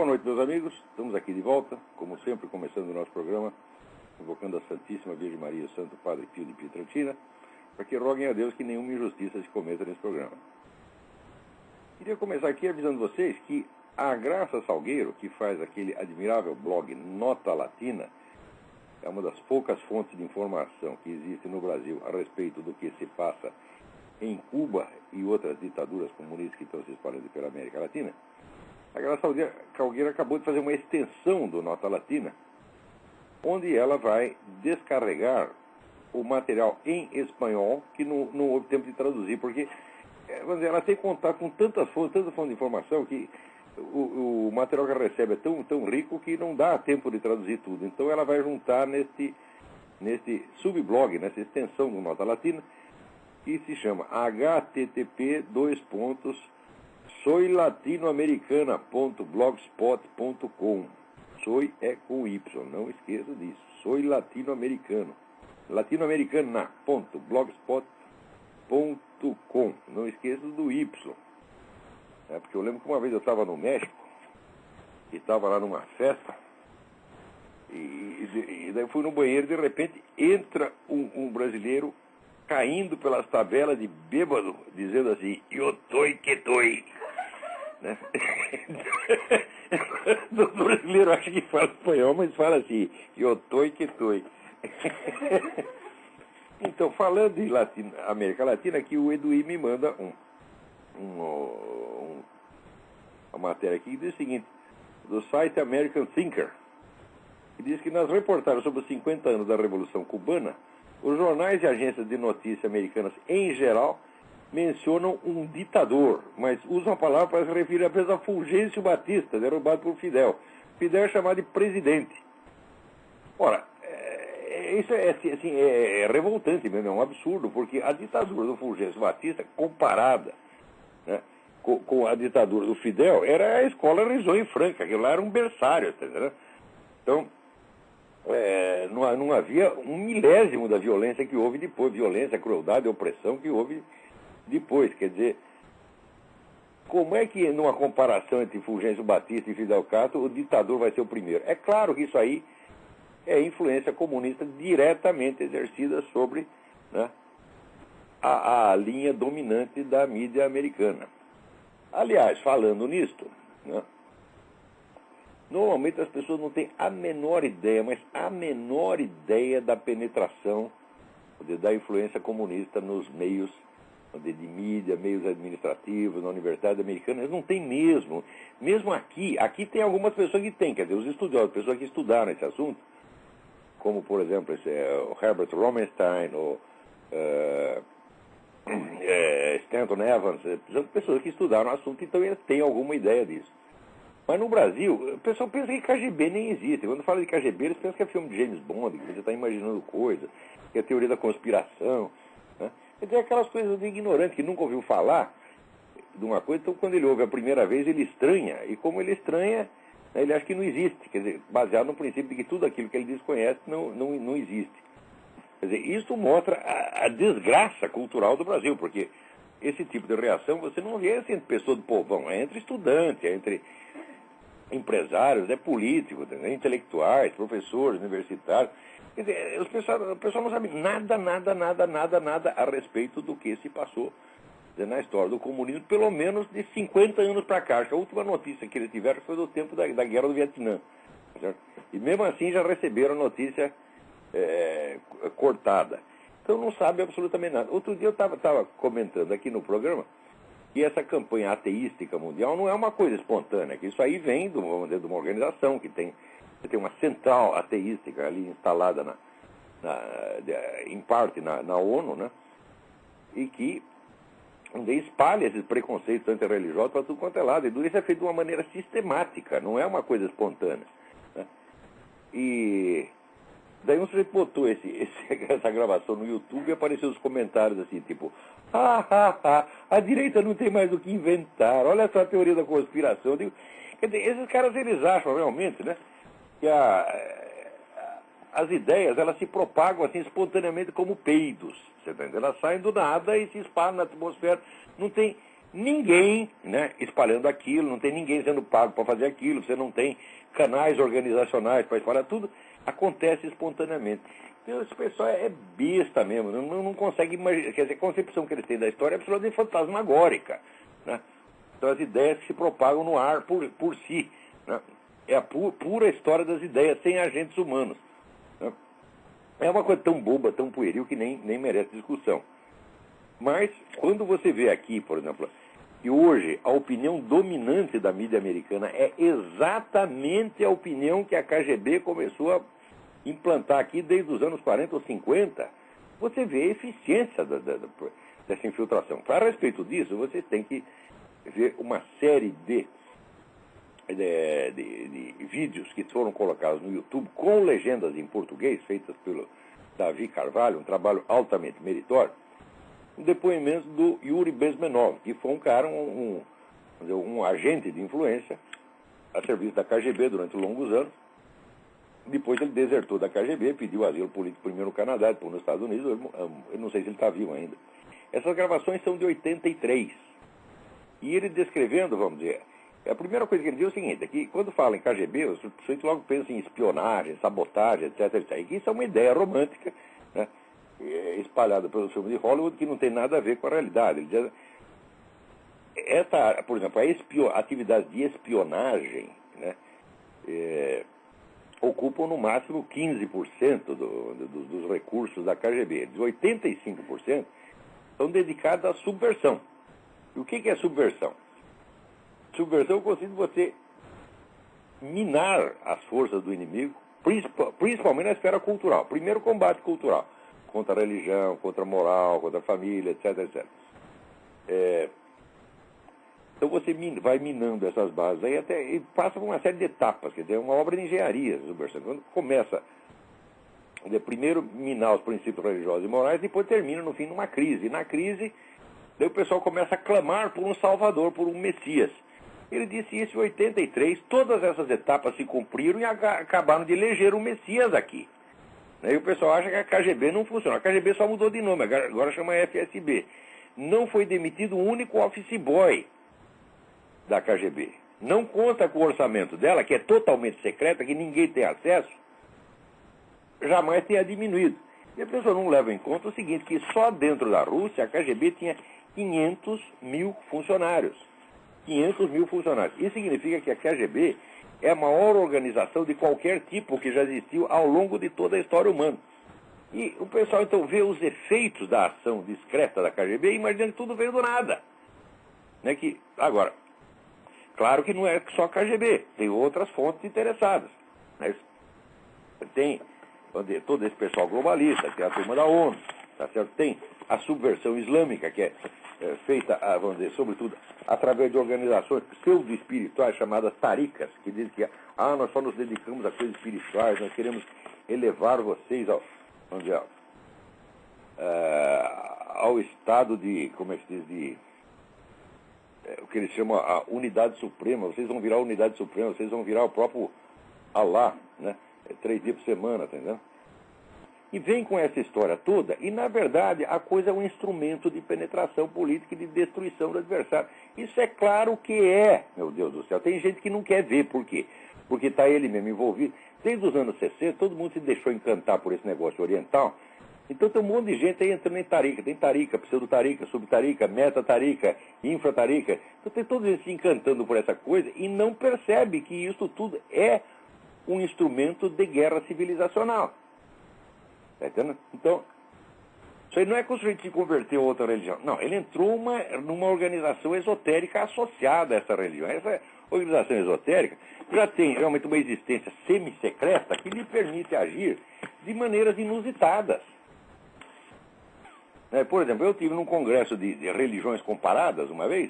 boa noite, meus amigos. Estamos aqui de volta, como sempre, começando o nosso programa, invocando a Santíssima Virgem Maria e o Santo Padre Pio de Pietrelcina, para que roguem a Deus que nenhuma injustiça se cometa nesse programa. Queria começar aqui avisando vocês que a Graça Salgueiro, que faz aquele admirável blog Nota Latina, é uma das poucas fontes de informação que existe no Brasil a respeito do que se passa em Cuba e outras ditaduras comunistas que estão se espalhando pela América Latina. A Graça Salgueiro acabou de fazer uma extensão do Nota Latina, onde ela vai descarregar o material em espanhol, que não houve tempo de traduzir, porque vamos dizer, ela tem contato com tantas fontes de informação, que o material que ela recebe é tão rico que não dá tempo de traduzir tudo. Então ela vai juntar nesse subblog, nessa extensão do Nota Latina, que se chama http://soylatinoamericana.blogspot.com. Soy é com Y, não esqueça disso. Soy latino-americano. latinoamericana.blogspot.com. Não esqueça do Y. Porque eu lembro que uma vez eu estava no México, e estava lá numa festa, e daí fui no banheiro e de repente entra um brasileiro caindo pelas tabelas de bêbado, dizendo assim, eu tô e que tô. Né? O brasileiro acha que fala espanhol, mas fala assim, eu tô e que tô. Então, falando de América Latina, aqui o Eduí me manda uma matéria aqui que diz o seguinte, do site American Thinker, que diz que nas reportagens sobre os 50 anos da Revolução Cubana, os jornais e agências de notícias americanas, em geral, mencionam um ditador, mas usam a palavra para se referir apenas a Fulgêncio Batista, derrubado por Fidel. Fidel é chamado de presidente. Ora, isso é revoltante mesmo, é um absurdo, porque a ditadura do Fulgêncio Batista, comparada, né, com a ditadura do Fidel, era a escola Risonho Franca, aquilo lá era um berçário, tá entendendo? Então, não havia um milésimo da violência que houve depois, violência, crueldade, opressão que houve depois. Quer dizer, como é que numa comparação entre Fulgêncio Batista e Fidel Castro, o ditador vai ser o primeiro? É claro que isso aí é influência comunista diretamente exercida sobre, né, a linha dominante da mídia americana. Aliás, falando nisto, né, normalmente as pessoas não têm a menor ideia, mas a menor ideia da penetração da influência comunista nos meios de mídia, meios administrativos, na Universidade Americana. Eles não têm mesmo. Mesmo aqui tem algumas pessoas que têm, quer dizer, os estudiosos, pessoas que estudaram esse assunto, como, por exemplo, o Herbert Lowenstein, ou Stanton Evans, são pessoas que estudaram o assunto, então eles têm alguma ideia disso. Mas no Brasil, o pessoal pensa que KGB nem existe. Quando fala de KGB, eles pensam que é filme de James Bond, que você está imaginando coisa, que é teoria da conspiração. Né? Quer dizer, aquelas coisas de ignorante que nunca ouviu falar de uma coisa, então quando ele ouve a primeira vez, ele estranha. E como ele estranha, né, ele acha que não existe. Quer dizer, baseado no princípio de que tudo aquilo que ele desconhece não existe. Quer dizer, isso mostra a desgraça cultural do Brasil, porque esse tipo de reação você não vê entre pessoas do povão, é entre estudantes, é entre empresários, políticos, intelectuais, professores, universitários. Quer dizer, o pessoal não sabe nada a respeito do que se passou na história do comunismo, pelo menos de 50 anos para cá. A última notícia que eles tiveram foi do tempo da Guerra do Vietnã. Certo? E mesmo assim já receberam notícia cortada. Então não sabe absolutamente nada. Outro dia eu estava comentando aqui no programa que essa campanha ateística mundial não é uma coisa espontânea, que isso aí vem de uma organização que tem uma central ateística ali instalada em parte na ONU, né? E que espalha esses preconceitos antirreligiosos para tudo quanto é lado. E isso é feito de uma maneira sistemática, não é uma coisa espontânea. Né? E daí um sujeito botou essa gravação no YouTube e apareceu os comentários assim, tipo, a direita não tem mais o que inventar, olha só a teoria da conspiração. Eu digo, quer dizer, esses caras, eles acham realmente, né, que as ideias, elas se propagam assim espontaneamente como peidos, você entende? Elas saem do nada e se espalham na atmosfera. Não tem ninguém, né, espalhando aquilo, não tem ninguém sendo pago para fazer aquilo, você não tem canais organizacionais para espalhar, tudo acontece espontaneamente. Então esse pessoal é besta mesmo, não consegue imaginar, quer dizer, a concepção que eles têm da história é absolutamente fantasmagórica, né? Então as ideias que se propagam no ar por si, né? É a pura história das ideias, sem agentes humanos, né? É uma coisa tão boba, tão pueril, que nem merece discussão. Mas, quando você vê aqui, por exemplo, que hoje a opinião dominante da mídia americana é exatamente a opinião que a KGB começou a implantar aqui desde os anos 40 ou 50, você vê a eficiência dessa infiltração. A respeito disso, você tem que ver uma série de vídeos que foram colocados no YouTube com legendas em português, feitas pelo Davi Carvalho, um trabalho altamente meritório, um depoimento do Yuri Bezmenov, que foi um cara, um agente de influência a serviço da KGB durante longos anos. Depois ele desertou da KGB, pediu asilo político primeiro no Canadá, depois nos Estados Unidos. Eu não sei se ele está vivo ainda. Essas gravações são de 83. E ele descrevendo, vamos dizer, a primeira coisa que ele diz é o seguinte, é que quando fala em KGB, o sujeito logo pensa em espionagem, sabotagem, etc, etc. E que isso é uma ideia romântica, né, espalhada pelos filmes de Hollywood, que não tem nada a ver com a realidade. Ele diz, por exemplo, a atividade de espionagem, né, ocupam no máximo 15% dos recursos da KGB. 85% são dedicados à subversão. E o que é subversão? Subversão consiste em você minar as forças do inimigo, principalmente na esfera cultural. Primeiro, combate cultural, contra a religião, contra a moral, contra a família, etc, etc. Então você vai minando essas bases aí e passa por uma série de etapas, quer dizer, é uma obra de engenharia, subversão. Quando começa, primeiro minar os princípios religiosos e morais, depois termina, no fim, numa crise. E na crise, daí o pessoal começa a clamar por um salvador, por um Messias. Ele disse isso em 83, todas essas etapas se cumpriram e acabaram de eleger um Messias aqui. E o pessoal acha que a KGB não funciona. A KGB só mudou de nome, agora chama FSB. Não foi demitido um único office boy da KGB. Não conta com o orçamento dela, que é totalmente secreta, que ninguém tem acesso, jamais tenha diminuído. E a pessoa não leva em conta o seguinte, que só dentro da Rússia a KGB tinha 500 mil funcionários. 500 mil funcionários. Isso significa que a KGB é a maior organização de qualquer tipo que já existiu ao longo de toda a história humana. E o pessoal então vê os efeitos da ação discreta da KGB e imagina que tudo veio do nada. Né? Agora, claro que não é só a KGB, tem outras fontes interessadas. Né? Tem todo esse pessoal globalista, tem a turma da ONU, tá certo? Tem a subversão islâmica, que é feita, vamos dizer, sobretudo, através de organizações pseudo-espirituais chamadas tarikas, que dizem que nós só nos dedicamos a coisas espirituais, nós queremos elevar vocês vamos dizer, ao estado de, como é que se diz, o que eles chamam a unidade suprema, vocês vão virar a unidade suprema, vocês vão virar o próprio Allah, né? 3 dias por semana, tá entendendo? E vem com essa história toda, e na verdade a coisa é um instrumento de penetração política e de destruição do adversário. Isso é claro que é, meu Deus do céu. Tem gente que não quer ver, por quê? Porque está ele mesmo envolvido. Desde os anos 60, todo mundo se deixou encantar por esse negócio oriental. Então tem um monte de gente aí entrando em tarica. Tem tarica, pseudo-tarica, sub-tarica, meta-tarica, infra-tarica. Então tem todos eles se encantando por essa coisa e não percebe que isso tudo é um instrumento de guerra civilizacional. Tá entendendo? Então, isso aí não é que o sujeito se converteu a outra religião. Não, ele entrou numa organização esotérica associada a essa religião. Essa organização esotérica já tem realmente uma existência semi-secreta que lhe permite agir de maneiras inusitadas. Por exemplo, eu estive num congresso de religiões comparadas uma vez,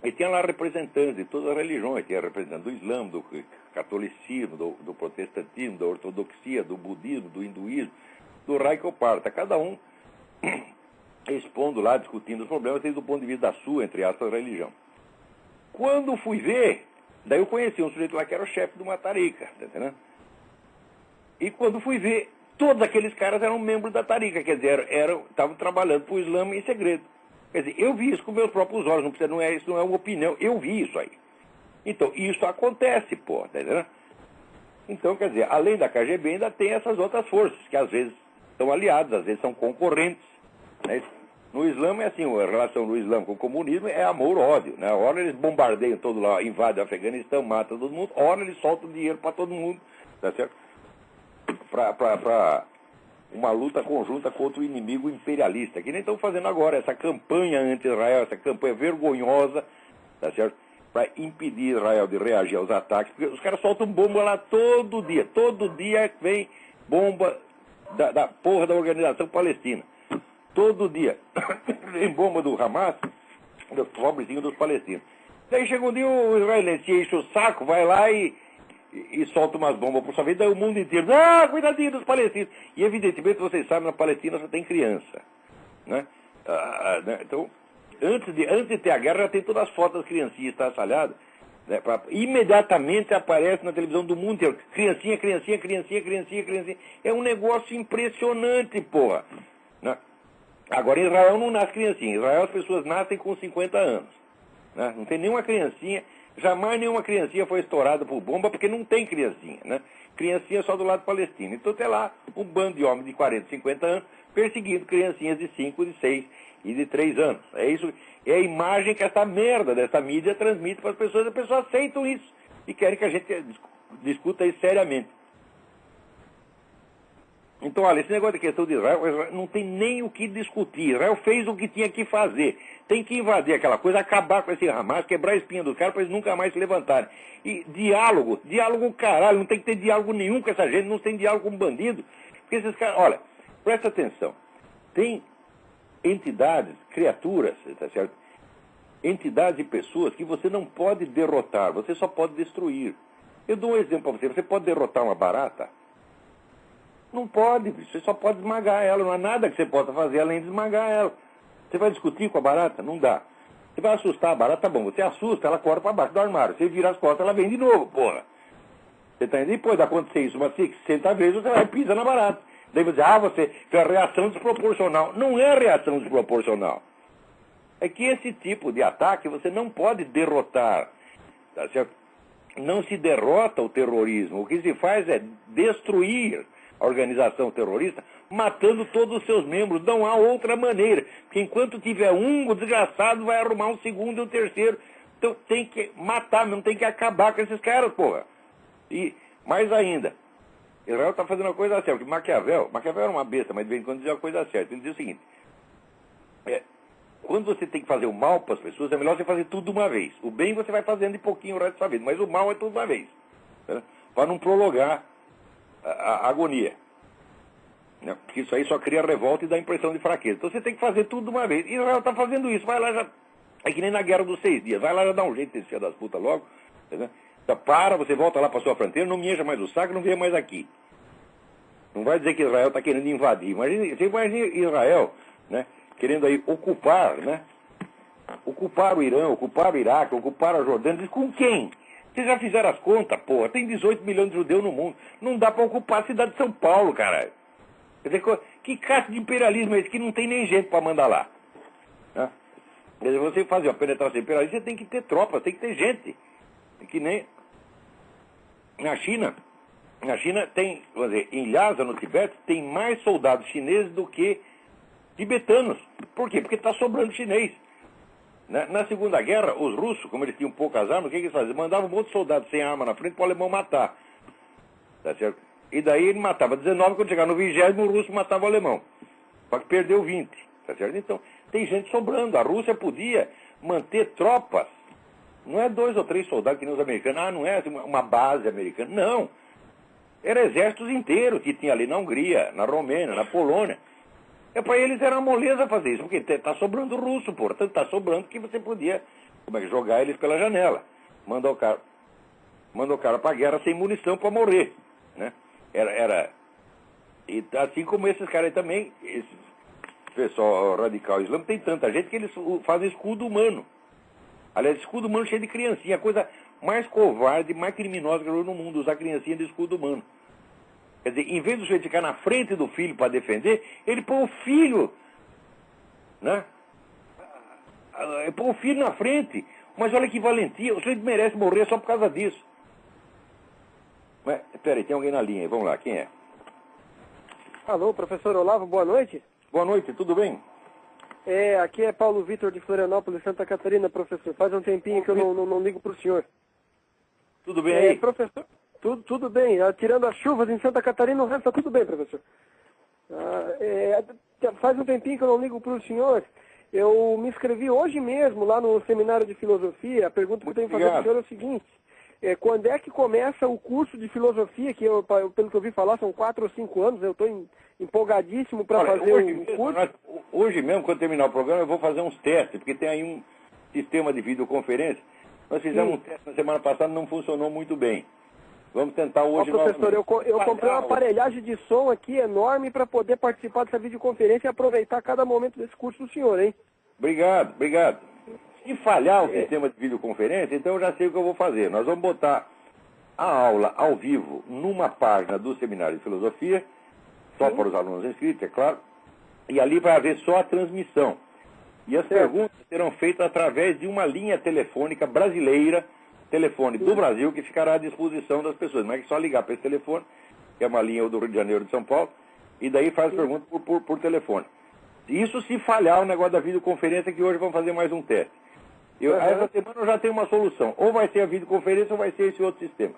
e tinha lá representantes de todas as religiões, tinha representantes do Islã, do catolicismo, do protestantismo, da ortodoxia, do budismo, do hinduísmo, do Raikoparta, cada um expondo lá, discutindo os problemas desde o ponto de vista da sua, entre aspas, religião. Quando fui ver, daí eu conheci um sujeito lá que era o chefe de uma tarica, tá entendendo? E quando fui ver, todos aqueles caras eram membros da tarica, quer dizer, estavam trabalhando para o Islã em segredo. Quer dizer, eu vi isso com meus próprios olhos, isso não é uma opinião, eu vi isso aí. Então, isso acontece, pô, tá entendendo? Então, quer dizer, além da KGB ainda tem essas outras forças, que às vezes são aliadas, às vezes são concorrentes, né? No Islã é assim, a relação do Islã com o comunismo é amor-ódio, né? Ora eles bombardeiam todo lá, invadem o Afeganistão, matam todo mundo, ora eles soltam dinheiro para todo mundo, tá certo? Para uma luta conjunta contra o inimigo imperialista, que nem estão fazendo agora, essa campanha anti-Israel, essa campanha vergonhosa, tá certo? Para impedir Israel de reagir aos ataques, porque os caras soltam bomba lá todo dia vem bomba da porra da organização palestina. Todo dia. Em bomba do Hamas, dos pobrezinhos dos palestinos. Daí chega um dia o israelense enche o saco, vai lá e solta umas bombas por sua vida, daí o mundo inteiro, cuidadinho dos palestinos. E evidentemente, vocês sabem, na Palestina só tem criança. Né? Né? Então, antes de ter a guerra, já tem todas as fotos das criancinhas estraçalhadas. Né? Imediatamente aparece na televisão do mundo inteiro. Criancinha, criancinha, criancinha, criancinha, criancinha. É um negócio impressionante, porra. Né? Agora, em Israel não nasce criancinha. Em Israel as pessoas nascem com 50 anos. Né? Não tem nenhuma criancinha, jamais nenhuma criancinha foi estourada por bomba, porque não tem criancinha. Né? Criancinha só do lado palestino. Então tem lá um bando de homens de 40, 50 anos perseguindo criancinhas de 5, de 6 e de 3 anos. É isso, é a imagem que essa merda dessa mídia transmite para as pessoas. As pessoas aceitam isso e querem que a gente discuta isso seriamente. Então, olha, esse negócio de questão de Israel não tem nem o que discutir. Israel fez o que tinha que fazer. Tem que invadir aquela coisa, acabar com esse Hamas, quebrar a espinha do cara para eles nunca mais se levantarem. E diálogo caralho, não tem que ter diálogo nenhum com essa gente, não tem diálogo com bandido. Porque esses caras, olha, presta atenção. Tem entidades, criaturas, tá certo? Entidades e pessoas que você não pode derrotar, você só pode destruir. Eu dou um exemplo para você. Você pode derrotar uma barata? Não pode, você só pode esmagar ela. Não há nada que você possa fazer além de esmagar ela. Você vai discutir com a barata? Não dá. Você vai assustar a barata? Tá bom, você assusta, ela corre para baixo do armário. Você vira as costas, ela vem de novo, porra. Você tá entendendo? Depois de acontecer isso umas 60 vezes, você vai e pisa na barata. Daí você diz, você fez a reação desproporcional. Não é reação desproporcional. É que esse tipo de ataque você não pode derrotar. Tá certo? Não se derrota o terrorismo. O que se faz é destruir a organização terrorista, matando todos os seus membros. Não há outra maneira. Porque enquanto tiver um, o desgraçado vai arrumar um segundo e um terceiro. Então tem que matar, não tem que acabar com esses caras, porra. E mais ainda, Israel está fazendo a coisa certa. Maquiavel era uma besta, mas de vez em quando dizia a coisa certa. Ele dizia o seguinte, quando você tem que fazer o mal para as pessoas, é melhor você fazer tudo de uma vez. O bem você vai fazendo de pouquinho o resto da sua vida, mas o mal é tudo de uma vez. Né? Para não prolongar a agonia. Né? Porque isso aí só cria revolta e dá impressão de fraqueza. Então você tem que fazer tudo de uma vez. E Israel está fazendo isso. Vai lá já. É que nem na Guerra dos 6 Dias. Vai lá já dá um jeito desse filho das putas logo. Entendeu? Então, você volta lá para sua fronteira, não me encha mais o saco, não venha mais aqui. Não vai dizer que Israel está querendo invadir. Você imagina Israel, né, querendo aí ocupar, né? Ocupar o Irã, ocupar o Iraque, ocupar a Jordânia. Diz, com quem? Vocês já fizeram as contas, porra? Tem 18 milhões de judeus no mundo. Não dá para ocupar a cidade de São Paulo, caralho. Quer dizer, que caça de imperialismo é esse que não tem nem gente para mandar lá? Né? Quer dizer, você fazer uma penetração imperialista, você tem que ter tropas, tem que ter gente. Que nem na China. Na China tem, vamos dizer, em Lhasa, no Tibete, tem mais soldados chineses do que tibetanos. Por quê? Porque está sobrando chinês. Na Segunda Guerra, os russos, como eles tinham poucas armas, o que eles faziam? Mandavam um monte de soldados sem arma na frente para o alemão matar. Tá certo? E daí ele matava 19, quando chegava no 20º, o russo matava o alemão. Só que perdeu 20. Tá certo? Então, tem gente sobrando. A Rússia podia manter tropas. Não é 2 ou 3 soldados que nem os americanos. Não é uma base americana. Não. Eram exércitos inteiros que tinha ali na Hungria, na Romênia, na Polônia. Para eles era uma moleza fazer isso, porque está sobrando russo, portanto está sobrando que você podia jogar eles pela janela. Manda o cara para a guerra sem munição para morrer. Né? E assim como esses caras aí também, esse pessoal radical islâmico, tem tanta gente que eles fazem escudo humano. Aliás, escudo humano cheio de criancinha, a coisa mais covarde, mais criminosa que eu vi no mundo, usar criancinha de escudo humano. Quer dizer, em vez do sujeito ficar na frente do filho para defender, ele põe o filho, né, Pôr o filho na frente. Mas olha que valentia, o senhor merece morrer só por causa disso. Mas, peraí, tem alguém na linha, vamos lá, quem é? Alô, professor Olavo, boa noite. Boa noite, tudo bem? Aqui é Paulo Vitor de Florianópolis, Santa Catarina, professor. Faz um tempinho que eu não ligo para o senhor. Tudo bem aí? Professor, tudo bem. Tirando as chuvas em Santa Catarina, o resto está tudo bem, professor. Faz um tempinho que eu não ligo para o senhor. Eu me inscrevi hoje mesmo lá no seminário de filosofia. A pergunta que eu tenho que fazer para o senhor é o seguinte. Quando é que começa o curso de filosofia, que pelo que eu ouvi falar, são 4 ou 5 anos, eu estou empolgadíssimo para fazer o curso. Hoje mesmo, quando terminar o programa, eu vou fazer uns testes, porque tem aí um sistema de videoconferência. Nós fizemos um teste na semana passada, não funcionou muito bem. Vamos tentar hoje professor, eu comprei uma aparelhagem de som aqui enorme para poder participar dessa videoconferência e aproveitar cada momento desse curso do senhor, hein? Obrigado. Se falhar o sistema de videoconferência, então eu já sei o que eu vou fazer. Nós vamos botar a aula ao vivo numa página do Seminário de Filosofia, só para os alunos inscritos, é claro, e ali vai haver só a transmissão. E as perguntas serão feitas através de uma linha telefônica brasileira, telefone do Brasil, que ficará à disposição das pessoas. Não é que só ligar para esse telefone, que é uma linha do Rio de Janeiro de São Paulo, e daí faz perguntas por telefone. Isso se falhar o negócio da videoconferência, que hoje vamos fazer mais um teste. Essa semana eu já tenho uma solução. Ou vai ser a videoconferência ou vai ser esse outro sistema.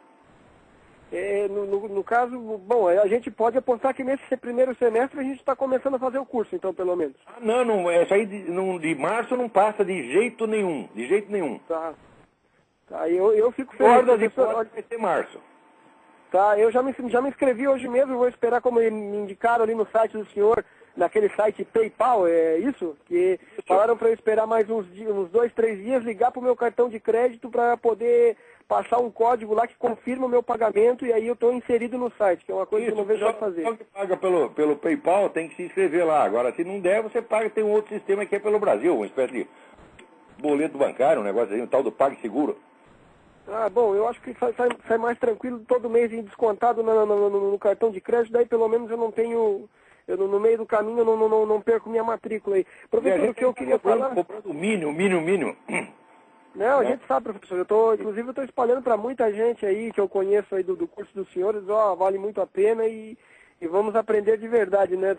No caso, bom, a gente pode apostar que nesse primeiro semestre a gente está começando a fazer o curso, então, pelo menos. Não, isso aí de março não passa de jeito nenhum. Tá, eu fico feliz. Vai ser março. Tá, eu já me inscrevi hoje mesmo, vou esperar como me indicaram ali no site do senhor, naquele site PayPal, é isso? Que falaram para eu esperar mais uns 2, 3 dias, ligar para o meu cartão de crédito para poder passar um código lá que confirma o meu pagamento e aí eu estou inserido no site, que é uma coisa que eu não vejo fazer. Só que paga pelo PayPal tem que se inscrever lá. Agora, se não der, você paga, tem um outro sistema que é pelo Brasil, uma espécie de boleto bancário, um negócio aí, um tal do PagSeguro. Bom, eu acho que sai mais tranquilo todo mês descontado no cartão de crédito, daí pelo menos eu não tenho... no meio do caminho eu não perco minha matrícula aí. Professor, o que eu queria falar... Comprando o mínimo. Não, a gente sabe, professor. Inclusive eu estou espalhando para muita gente aí que eu conheço aí do curso dos senhores, vale muito a pena e vamos aprender de verdade, né?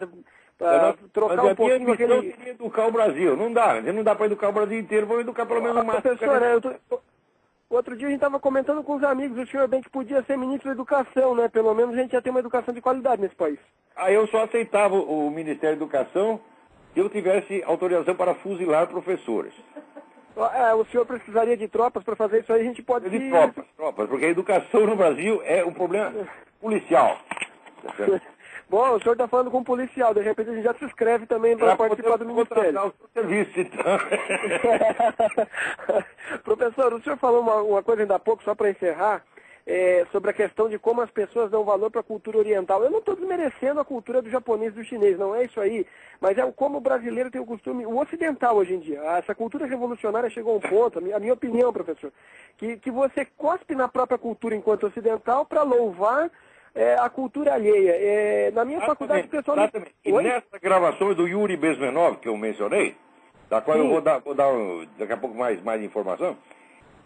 Para trocar um pouquinho aquele... Seria educar o Brasil. Não dá para educar o Brasil inteiro, vamos educar pelo menos o máximo. Professor, outro dia a gente estava comentando com os amigos, o senhor bem que podia ser ministro da Educação, né? Pelo menos a gente já tem uma educação de qualidade nesse país. Eu só aceitava o Ministério da Educação se eu tivesse autorização para fuzilar professores. O senhor precisaria de tropas para fazer isso aí, a gente pode... De tropas, porque a educação no Brasil é um problema policial. Bom, o senhor está falando com um policial, de repente a gente já se inscreve também para participar do Ministério. O serviço, então. Professor, o senhor falou uma coisa ainda há pouco, só para encerrar, sobre a questão de como as pessoas dão valor para a cultura oriental. Eu não estou desmerecendo a cultura do japonês e do chinês, não é isso aí, mas é como o brasileiro tem o costume, o ocidental hoje em dia. Essa cultura revolucionária chegou a um ponto, a minha opinião, professor, que você cospe na própria cultura enquanto ocidental para louvar a cultura alheia. Na minha faculdade, o pessoal... Exatamente. E nessa gravação do Yuri Bezmenov, que eu mencionei, da qual eu vou dar daqui a pouco mais informação,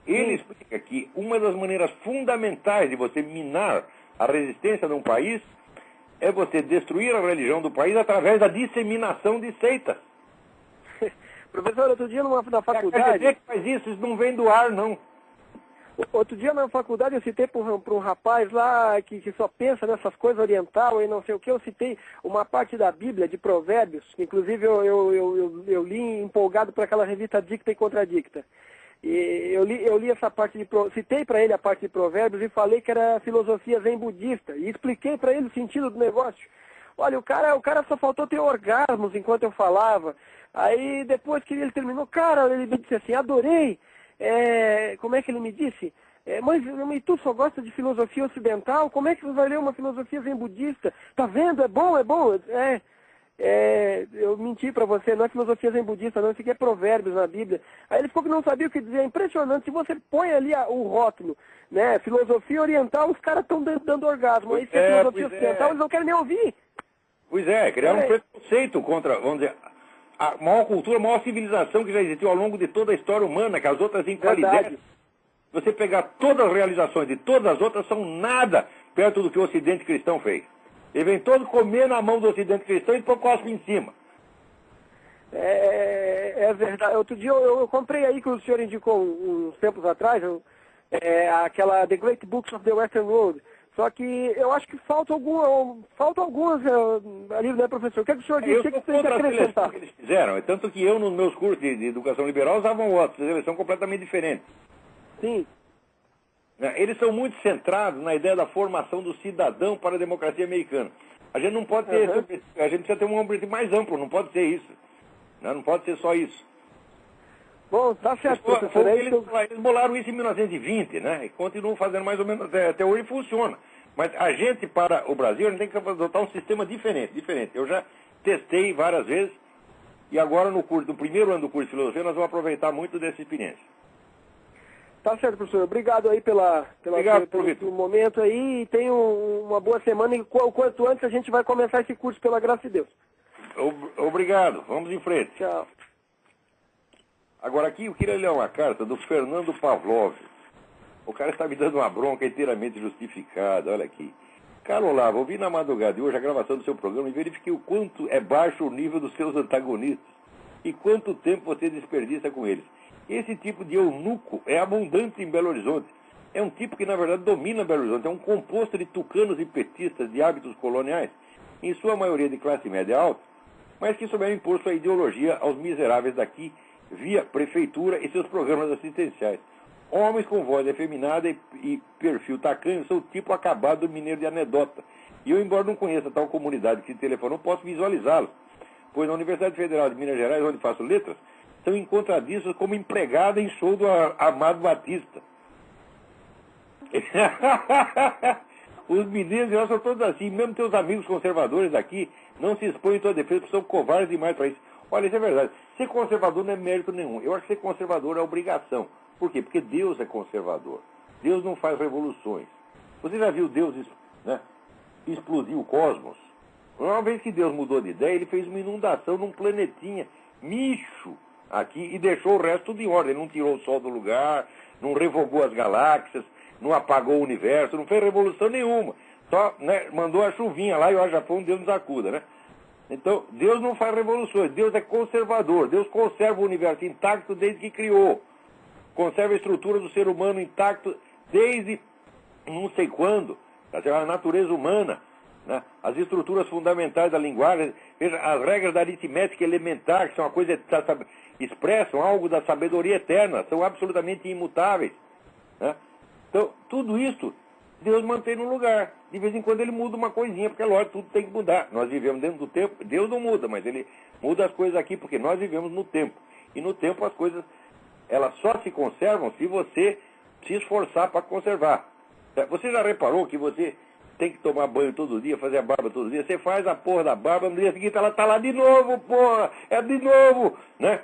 ele explica que uma das maneiras fundamentais de você minar a resistência de um país é você destruir a religião do país através da disseminação de seitas. Professor, outro dia na faculdade... Quer dizer que faz isso não vem do ar, não. Outro dia na faculdade eu citei para um rapaz lá que só pensa nessas coisas oriental e não sei o que, eu citei uma parte da Bíblia, de Provérbios, que inclusive eu li empolgado para aquela revista Dicta e Contradicta. E eu li essa parte citei para ele a parte de Provérbios e falei que era filosofia zen budista e expliquei para ele o sentido do negócio. Olha, o cara só faltou ter orgasmos enquanto eu falava. Aí depois que ele terminou, ele me disse assim, adorei. Como é que ele me disse? Mas tu só gosta de filosofia ocidental? Como é que você vai ler uma filosofia zen budista? Tá vendo? É bom. Eu menti para você, não é filosofia zen budista, não, isso aqui é provérbios na Bíblia. Aí ele ficou que não sabia o que dizer, é impressionante, se você põe ali o rótulo, né, filosofia oriental, os caras estão dando orgasmo, aí se é filosofia ocidental, eles não querem nem ouvir. Pois é, criar um preconceito contra, vamos dizer, a maior cultura, a maior civilização que já existiu ao longo de toda a história humana, que as outras em qualidade. Você pegar todas as realizações de todas as outras são nada perto do que o Ocidente cristão fez. Ele vem todo comer na mão do Ocidente cristão e depois cospe em cima. É verdade. Outro dia eu comprei aí, que o senhor indicou uns tempos atrás, aquela The Great Books of the Western World. Só que eu acho que faltam algumas ali, né, professor? O que o senhor disse? O que você tem que acrescentar? Que eles fizeram. Tanto que eu, nos meus cursos de educação liberal, usava outros. Eles são completamente diferentes. Sim. Eles são muito centrados na ideia da formação do cidadão para a democracia americana. A gente não pode ter, a gente precisa ter um objetivo mais amplo, não pode ser isso. Não pode ser só isso. Bom, tá certo, professor. Eles bolaram isso em 1920, né? E continuam fazendo mais ou menos até hoje, funciona. Mas a gente, para o Brasil, a gente tem que adotar um sistema diferente. Eu já testei várias vezes e agora no primeiro ano do curso de filosofia nós vamos aproveitar muito dessa experiência. Tá certo, professor. Obrigado aí pelo momento aí, e tenha uma boa semana, e o quanto antes a gente vai começar esse curso, pela graça de Deus. Obrigado. Vamos em frente. Tchau. Agora aqui eu queria ler uma carta do Fernando Pavlov. O cara está me dando uma bronca inteiramente justificada, olha aqui. Caro Olavo, ouvi na madrugada de hoje a gravação do seu programa e verifiquei o quanto é baixo o nível dos seus antagonistas e quanto tempo você desperdiça com eles. Esse tipo de eunuco é abundante em Belo Horizonte. É um tipo que, na verdade, domina Belo Horizonte. É um composto de tucanos e petistas de hábitos coloniais, em sua maioria de classe média alta, mas que souberam impor sua ideologia aos miseráveis daqui, via prefeitura e seus programas assistenciais. Homens com voz efeminada e perfil tacanho são o tipo acabado do mineiro de anedota. E eu, embora não conheça tal comunidade que telefonou, posso visualizá-los, pois na Universidade Federal de Minas Gerais, onde faço letras, são encontradíssimos como empregada em show do Amado Batista. Os mineiros já são todos assim, mesmo teus amigos conservadores aqui não se expõem em tua defesa, porque são covardes demais para isso. Olha, isso é verdade. Ser conservador não é mérito nenhum. Eu acho que ser conservador é obrigação. Por quê? Porque Deus é conservador. Deus não faz revoluções. Você já viu Deus, né, explodir o cosmos? Uma vez que Deus mudou de ideia, ele fez uma inundação num planetinha micho aqui e deixou o resto tudo em ordem. Ele não tirou o Sol do lugar, não revogou as galáxias, não apagou o universo, não fez revolução nenhuma. Só, né, mandou a chuvinha lá e o Japão, Deus nos acuda, né? Então, Deus não faz revoluções, Deus é conservador. Deus conserva o universo intacto desde que criou. Conserva a estrutura do ser humano intacto desde não sei quando. A natureza humana, né? As estruturas fundamentais da linguagem, veja, as regras da aritmética elementar, que são uma coisa, expressam algo da sabedoria eterna, são absolutamente imutáveis, né? Então, tudo isso, Deus mantém no lugar. De vez em quando ele muda uma coisinha, porque, lógico, tudo tem que mudar. Nós vivemos dentro do tempo. Deus não muda, mas ele muda as coisas aqui, porque nós vivemos no tempo. E no tempo as coisas, elas só se conservam se você se esforçar para conservar. Você já reparou que você tem que tomar banho todo dia, fazer a barba todo dia? Você faz a porra da barba, no dia seguinte ela está lá de novo, porra! É de novo, né?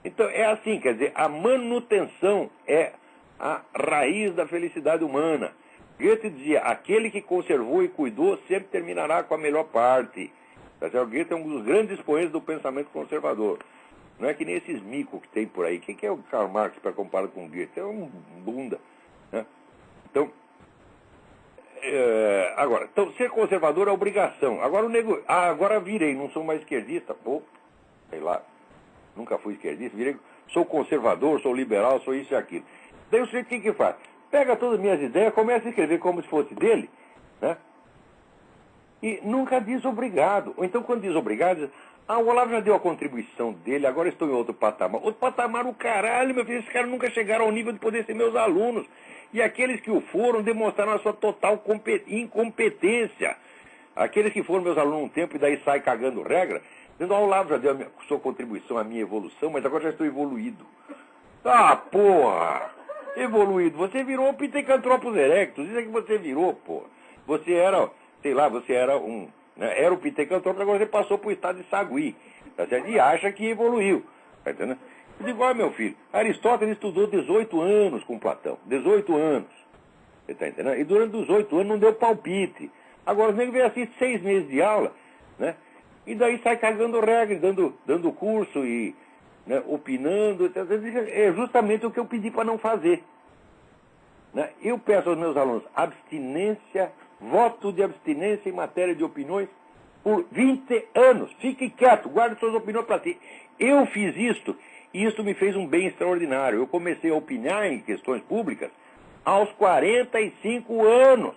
Então, é assim, quer dizer, a manutenção é a raiz da felicidade humana. Goethe dizia, aquele que conservou e cuidou sempre terminará com a melhor parte. O Goethe é um dos grandes expoentes do pensamento conservador. Não é que nem esses micos que tem por aí. Quem que é o Karl Marx para comparar com o Goethe? É um bunda, né? Então, agora, ser conservador é obrigação. Agora o nego, agora virei, não sou mais esquerdista. Pô, sei lá, nunca fui esquerdista, virei, sou conservador, sou liberal, sou isso e aquilo. Daí o sujeito o que faz? Pega todas as minhas ideias, começa a escrever como se fosse dele, né? E nunca diz obrigado. Ou então, quando diz obrigado, diz, o Olavo já deu a contribuição dele, agora estou em outro patamar. Outro patamar, o caralho, meu filho, esses caras nunca chegaram ao nível de poder ser meus alunos. E aqueles que o foram demonstraram a sua total incompetência. Aqueles que foram meus alunos um tempo e daí saem cagando regra, dizendo, o Olavo já deu a sua contribuição à minha evolução, mas agora já estou evoluído. Ah, porra! Evoluído. Você virou o Pithecanthropus erectus. Isso é que você virou, pô. Você era, sei lá, você era um... Né, era o Pithecanthropus, agora você passou para o estado de sagui. Tá certo? E acha que evoluiu. Tá entendendo? Eu digo, olha, meu filho, Aristóteles estudou 18 anos com Platão. 18 anos. Você tá entendendo? E durante os 8 anos não deu palpite. Agora os negros veio assim 6 meses de aula, né? e daí sai cagando regra, dando curso e, né, opinando. É justamente o que eu pedi para não fazer. Né? Eu peço aos meus alunos abstinência, voto de abstinência em matéria de opiniões por 20 anos. Fique quieto, guarde suas opiniões para si. Eu fiz isto e isso me fez um bem extraordinário. Eu comecei a opinar em questões públicas aos 45 anos.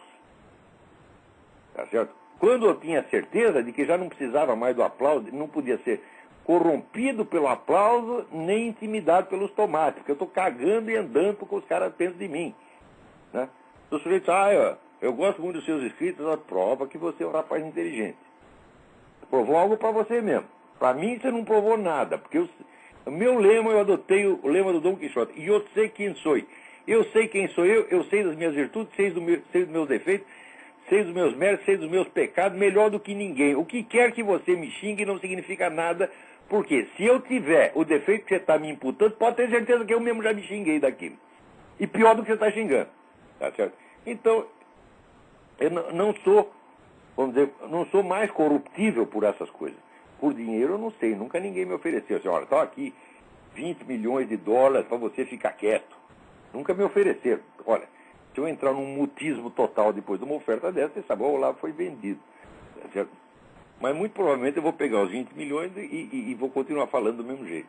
Tá certo? Quando eu tinha certeza de que já não precisava mais do aplauso, não podia ser corrompido pelo aplauso, nem intimidado pelos tomates, porque eu estou cagando e andando porque os caras pensam de mim. Né? O sujeito diz, eu gosto muito dos seus escritos, a prova que você é um rapaz inteligente. Provou algo para você mesmo. Para mim você não provou nada, porque o meu lema, eu adotei o lema do Dom Quixote, e eu sei quem sou. Eu sei quem sou eu sei das minhas virtudes, sei dos meus defeitos, sei dos meus méritos, sei dos meus pecados, melhor do que ninguém. O que quer que você me xingue não significa nada, porque se eu tiver o defeito que você está me imputando, pode ter certeza que eu mesmo já me xinguei daquilo. E pior do que você está xingando. Tá certo? Então, eu não sou, vamos dizer, não sou mais corruptível por essas coisas. Por dinheiro eu não sei, nunca ninguém me ofereceu. Assim, olha, está aqui 20 milhões de dólares para você ficar quieto. Nunca me ofereceram. Olha, se eu entrar num mutismo total depois de uma oferta dessa, você sabe, o Olavo foi vendido. Tá certo? Mas muito provavelmente eu vou pegar os 20 milhões e vou continuar falando do mesmo jeito.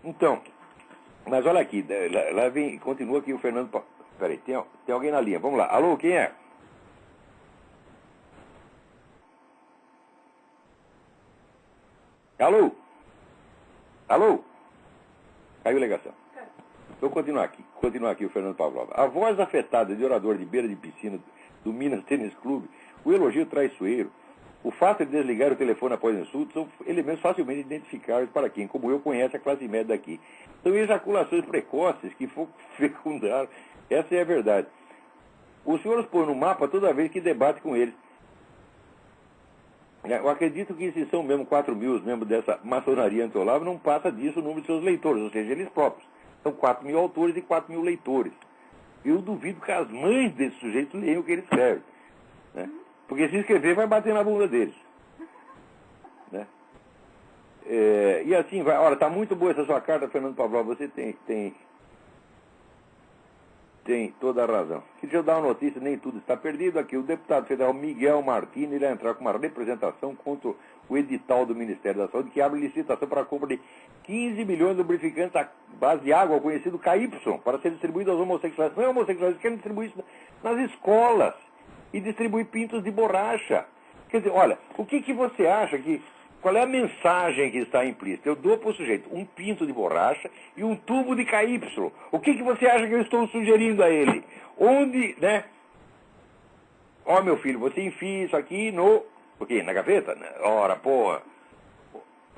Então, mas olha aqui, lá vem, continua aqui o Fernando. Peraí, tem alguém na linha, vamos lá. Alô, quem é? Alô? Alô? Caiu a ligação. Vou continuar aqui o Fernando Pavlov. A voz afetada de orador de beira de piscina do Minas Tênis Clube, o elogio traiçoeiro, o fato de desligar o telefone após insultos são elementos facilmente identificáveis para quem, como eu, conhece a classe média daqui. São ejaculações precoces que fecundaram. Essa é a verdade. O senhor os põe no mapa toda vez que debate com eles. Eu acredito que se são mesmo 4 mil os membros dessa maçonaria anti-Olavo, não passa disso o número de seus leitores, ou seja, eles próprios. São 4 mil autores e 4 mil leitores. Eu duvido que as mães desses sujeitos leiam o que eles escrevem. Né? Porque se escrever, vai bater na bunda deles. Né? E assim vai. Olha, está muito boa essa sua carta, Fernando Pavlov. Você tem toda a razão. Deixa eu dar uma notícia, nem tudo está perdido aqui. O deputado federal Miguel Martini vai entrar com uma representação contra o edital do Ministério da Saúde que abre licitação para a compra de 15 milhões de lubrificantes à base de água, conhecido KY, para ser distribuído aos homossexuais. Não é homossexuais, querem distribuir isso nas escolas e distribuir pintos de borracha. Quer dizer, olha, o que você acha que... Qual é a mensagem que está implícita? Eu dou para o sujeito um pinto de borracha e um tubo de KY. O que você acha que eu estou sugerindo a ele? Onde, né? Ó, meu filho, você enfia isso aqui no... O quê? Na gaveta? Ora, porra.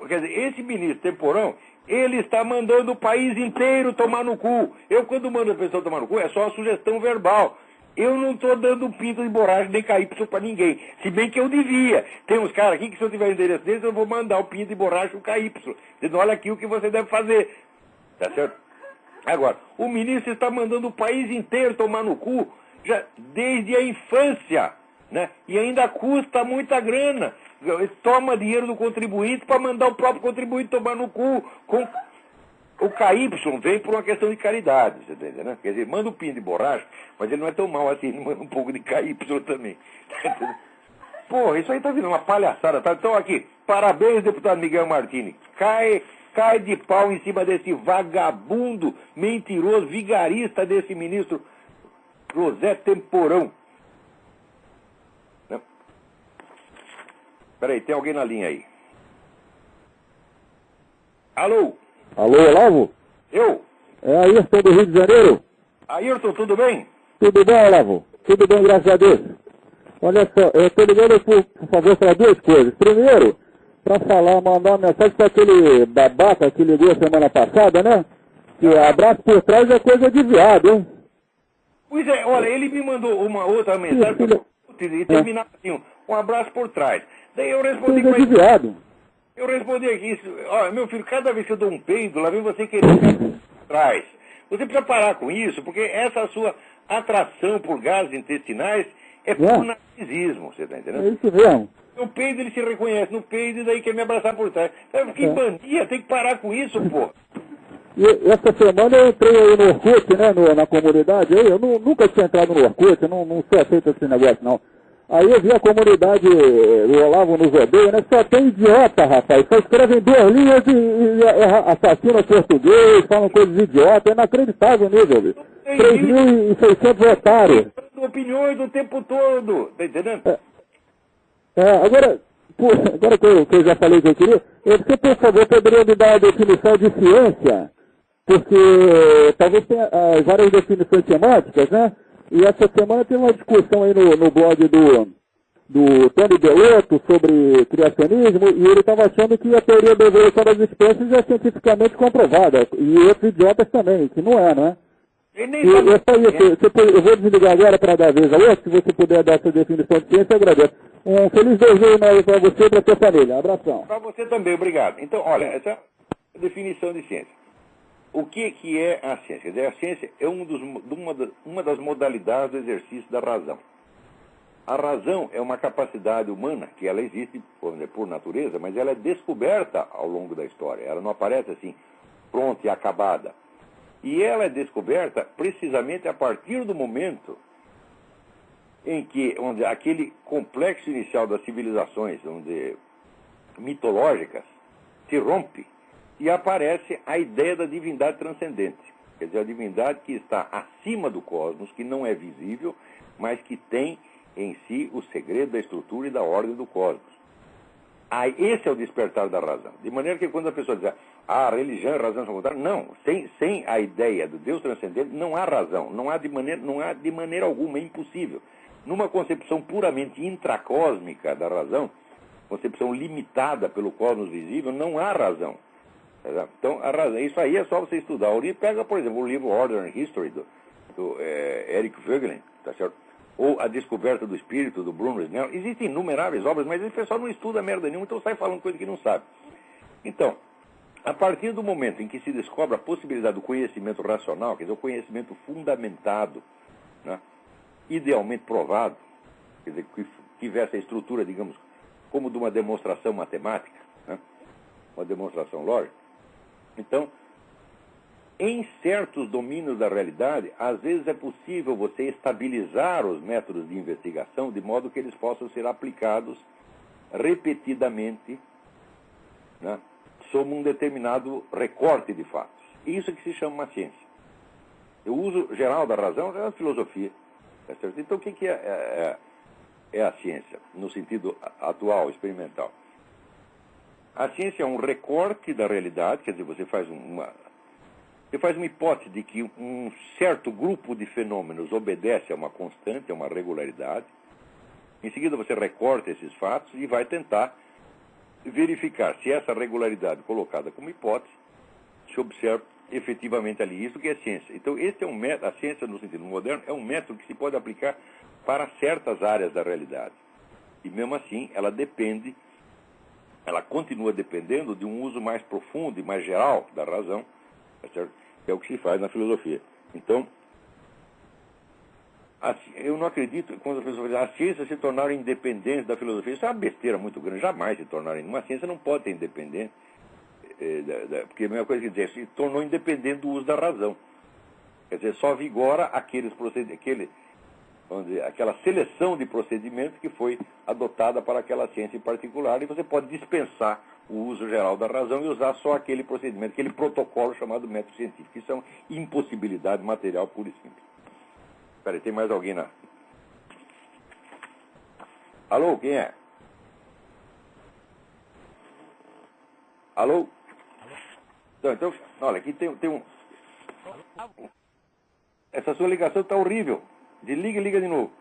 Quer dizer, esse ministro temporão, ele está mandando o país inteiro tomar no cu. Eu, quando mando a pessoa tomar no cu, é só a sugestão verbal. Eu não estou dando um pinto de borracha nem KY para ninguém. Se bem que eu devia. Tem uns caras aqui que se eu tiver endereço deles, eu vou mandar o pinto de borracha e o KY. Dizendo, olha aqui o que você deve fazer. Tá certo? Agora, o ministro está mandando o país inteiro tomar no cu já desde a infância. Né? E ainda custa muita grana. Ele toma dinheiro do contribuinte para mandar o próprio contribuinte tomar no cu. O KY vem por uma questão de caridade, você entende, né? Quer dizer, manda um pinto de borracha, mas ele não é tão mal assim, ele manda um pouco de KY também. Porra, isso aí tá virando uma palhaçada, tá? Então aqui, parabéns, deputado Miguel Martini. Cai de pau em cima desse vagabundo, mentiroso, vigarista desse ministro José Temporão. Né? Peraí, tem alguém na linha aí. Alô? Alô, Olavo? Eu? É Ayrton do Rio de Janeiro? Ayrton, tudo bem? Tudo bem, Olavo? Tudo bem, graças a Deus. Olha só, eu estou ligando por favor para duas coisas. Primeiro, para mandar uma mensagem para aquele babaca que ligou semana passada, né? Que abraço por trás é coisa de viado, hein? Pois é, olha, ele me mandou uma outra mensagem e terminava assim, um abraço por trás. Daí eu respondi coisa de viado. Eu respondi aqui, ó, meu filho, cada vez que eu dou um peido, lá vem você querer atrás. Você precisa parar com isso, porque essa sua atração por gases intestinais É por narcisismo, você está entendendo? É isso mesmo. No peido ele se reconhece, no peido e daí quer me abraçar por trás. Que bandia, tem que parar com isso, pô. E essa semana eu entrei aí no Orkut, né, na comunidade, eu nunca tinha entrado no Orkut, eu não sou aceito esse negócio, não. Aí eu vi a comunidade do Olavo nos odeia, né, só tem idiota, rapaz, só escrevem 2 linhas e assassinam português, falam coisas idiotas, é inacreditável o nível, viu? 3.600 otários. Opiniões o tempo todo, tá entendendo? Agora que eu já falei que eu queria, você, por favor, poderia me dar a definição de ciência? Porque talvez tenha várias definições semânticas, né? E essa semana tem uma discussão aí no blog do Tony Belotto sobre criacionismo, e ele estava achando que a teoria da evolução das espécies é cientificamente comprovada, e outros idiotas também, que não é, não é? E é só isso, eu vou desligar agora para dar vez a outro, se você puder dar essa definição de ciência, eu agradeço. Um feliz 2009 para você e para a sua família. Abração. Para você também, obrigado. Então, olha, essa é a definição de ciência. O que é a ciência? Quer dizer, a ciência é uma das modalidades do exercício da razão. A razão é uma capacidade humana, que ela existe por natureza, mas ela é descoberta ao longo da história. Ela não aparece assim, pronta e acabada. E ela é descoberta precisamente a partir do momento em que onde aquele complexo inicial das civilizações mitológicas se rompe e aparece a ideia da divindade transcendente. Quer dizer, a divindade que está acima do cosmos, que não é visível, mas que tem em si o segredo da estrutura e da ordem do cosmos. Esse é o despertar da razão. De maneira que quando a pessoa diz, a religião e a razão são contrárias, não, sem a ideia do Deus transcendente não há razão, não há de maneira alguma, é impossível. Numa concepção puramente intracósmica da razão, concepção limitada pelo cosmos visível, não há razão. Então, a razão, isso aí é só você estudar. Pega, por exemplo, o livro Order and History, do Eric Voegelin, tá certo? Ou A Descoberta do Espírito, do Bruno Snell. Existem inumeráveis obras, mas esse pessoal não estuda merda nenhuma, então sai falando coisa que não sabe. Então, a partir do momento em que se descobre a possibilidade do conhecimento racional, quer dizer, o conhecimento fundamentado, né, idealmente provado, quer dizer, que tivesse a estrutura, digamos, como de uma demonstração matemática, né, uma demonstração lógica. Então, em certos domínios da realidade, às vezes é possível você estabilizar os métodos de investigação de modo que eles possam ser aplicados repetidamente, né, sob um determinado recorte de fatos. Isso é que se chama uma ciência. O uso geral da razão é a filosofia. Tá certo? Então, o que é a ciência, no sentido atual, experimental? A ciência é um recorte da realidade, quer dizer, você faz uma hipótese de que um certo grupo de fenômenos obedece a uma constante, a uma regularidade. Em seguida, você recorta esses fatos e vai tentar verificar se essa regularidade colocada como hipótese se observa efetivamente ali. Isso que é ciência. Então, esse é um método, a ciência no sentido moderno é um método que se pode aplicar para certas áreas da realidade. E mesmo assim, ela continua dependendo de um uso mais profundo e mais geral da razão, tá certo? Que é o que se faz na filosofia. Então, eu não acredito, quando as pessoas dizem, as ciências se tornaram independentes da filosofia, isso é uma besteira muito grande, jamais se tornaram. Uma ciência não pode ser independente, porque a mesma coisa que dizer, se tornou independente do uso da razão. Quer dizer, só vigora aquela seleção de procedimentos que foi adotada para aquela ciência em particular, e você pode dispensar o uso geral da razão e usar só aquele procedimento, aquele protocolo chamado método científico. Isso é uma impossibilidade material pura e simples. Espera aí, tem mais alguém na... Alô, quem é? Alô? Então, olha, aqui tem um... Essa sua ligação está horrível. Desliga e liga de novo.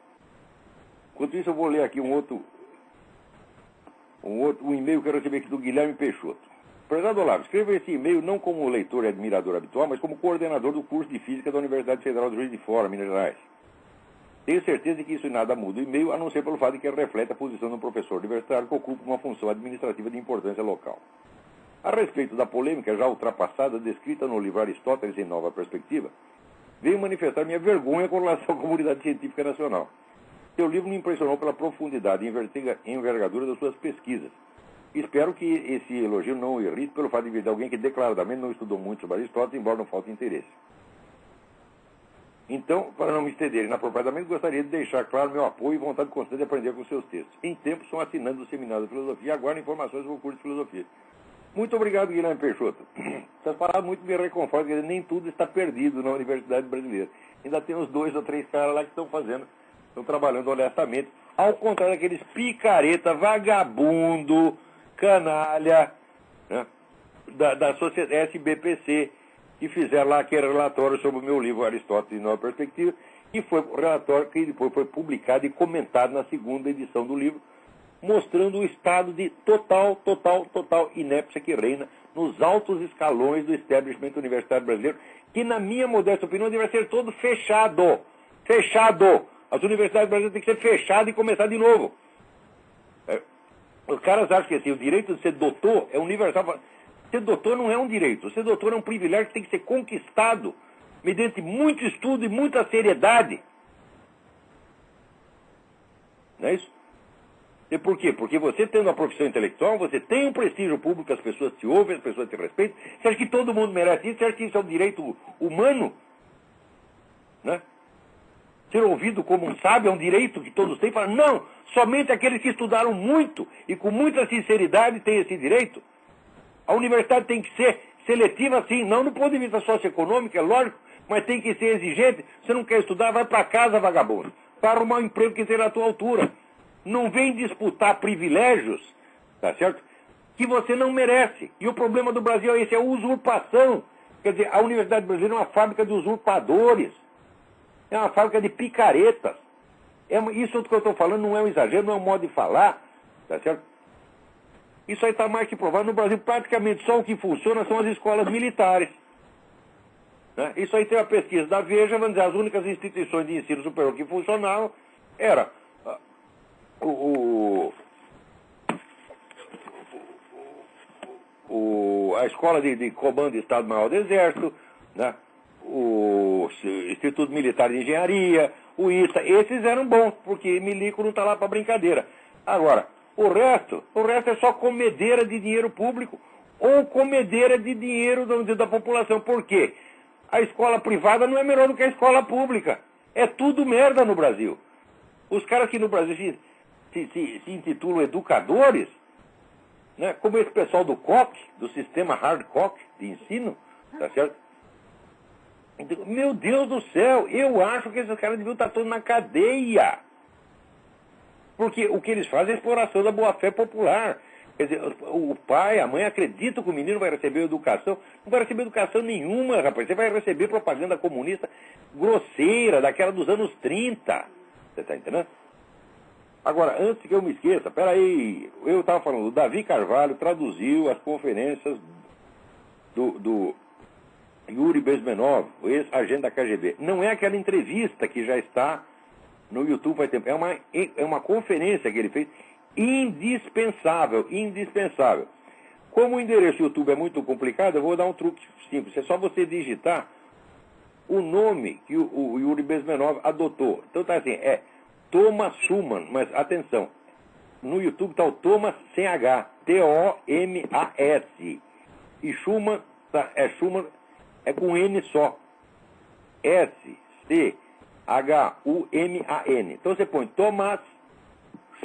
Enquanto isso, eu vou ler aqui um e-mail que eu recebi aqui do Guilherme Peixoto. Prezado Olavo, escreva esse e-mail não como leitor e admirador habitual, mas como coordenador do curso de Física da Universidade Federal de Juiz de Fora, Minas Gerais. Tenho certeza de que isso em nada muda o e-mail, a não ser pelo fato de que ele reflete a posição de um professor universitário que ocupa uma função administrativa de importância local. A respeito da polêmica já ultrapassada, descrita no livro Aristóteles em Nova Perspectiva, venho manifestar minha vergonha com relação à comunidade científica nacional. Seu livro me impressionou pela profundidade e envergadura das suas pesquisas. Espero que esse elogio não o irrite pelo fato de vir de alguém que declaradamente não estudou muito sobre Aristóteles, embora não falte interesse. Então, para não me estender inapropriadamente, gostaria de deixar claro meu apoio e vontade constante de aprender com seus textos. Em tempo, sou assinante do Seminário de Filosofia e aguardo informações sobre o curso de Filosofia. Muito obrigado, Guilherme Peixoto. Essas palavras muito me reconfortam, quer dizer, nem tudo está perdido na Universidade Brasileira. Ainda tem uns 2 ou 3 caras lá que estão trabalhando honestamente, ao contrário daqueles picareta, vagabundo, canalha, né, da sociedade SBPC, que fizeram lá aquele relatório sobre o meu livro Aristóteles e Nova Perspectiva, que foi um relatório que depois foi publicado e comentado na segunda edição do livro, mostrando o estado de total inépcia que reina nos altos escalões do establishment universitário brasileiro, que, na minha modesta opinião, deve ser todo fechado. Fechado! As universidades brasileiras têm que ser fechadas e começar de novo. Os caras acham que assim, o direito de ser doutor é universal. Ser doutor não é um direito. Ser doutor é um privilégio que tem que ser conquistado mediante muito estudo e muita seriedade. Não é isso? E por quê? Porque você tendo uma profissão intelectual, você tem um prestígio público, as pessoas te ouvem, as pessoas te respeitam. Você acha que todo mundo merece isso? Você acha que isso é um direito humano? Né? Ser ouvido como um sábio é um direito que todos têm? Fala, não, somente aqueles que estudaram muito e com muita sinceridade têm esse direito. A universidade tem que ser seletiva, sim, não do ponto de vista socioeconômico, é lógico, mas tem que ser exigente. Você não quer estudar, vai para casa, vagabundo. Para arrumar um emprego que esteja à tua altura. Não vem disputar privilégios, tá certo? Que você não merece. E o problema do Brasil é esse, é a usurpação. Quer dizer, a Universidade Brasileira é uma fábrica de usurpadores. É uma fábrica de picaretas. Isso que eu estou falando não é um exagero, não é um modo de falar, tá certo? Isso aí está mais que provado. No Brasil, praticamente só o que funciona são as escolas militares. Né? Isso aí tem uma pesquisa da Veja, vamos dizer, as únicas instituições de ensino superior que funcionavam era a Escola de Comando de Estado-Maior do Exército, né? O Instituto Militar de Engenharia, o ITA, esses eram bons, porque milico não está lá para brincadeira. Agora, o resto é só comedeira de dinheiro público ou comedeira de dinheiro da população. Por quê? A escola privada não é melhor do que a escola pública. É tudo merda no Brasil. Os caras que no Brasil se intitulam educadores, né, como esse pessoal do COC, do sistema Hard COC de ensino, tá certo? Meu Deus do céu, eu acho que esses caras deviam estar todos na cadeia. Porque o que eles fazem é exploração da boa-fé popular. Quer dizer, o pai, a mãe acreditam que o menino vai receber educação. Não vai receber educação nenhuma, rapaz. Você vai receber propaganda comunista grosseira, daquela dos anos 30. Você está entendendo? Agora, antes que eu me esqueça, peraí, eu estava falando, o Davi Carvalho traduziu as conferências do Yuri Bezmenov, o ex-agente da KGB. Não é aquela entrevista que já está no YouTube faz tempo. É uma conferência que ele fez indispensável. Como o endereço do YouTube é muito complicado, eu vou dar um truque simples. É só você digitar o nome que o Yuri Bezmenov adotou. Então tá assim, é Thomas Schumann, mas atenção, no YouTube está o Thomas sem H, T-O-M-A-S. E Schumann, Schumann é com N só. S-C-H-U-M-A-N. Então você põe Thomas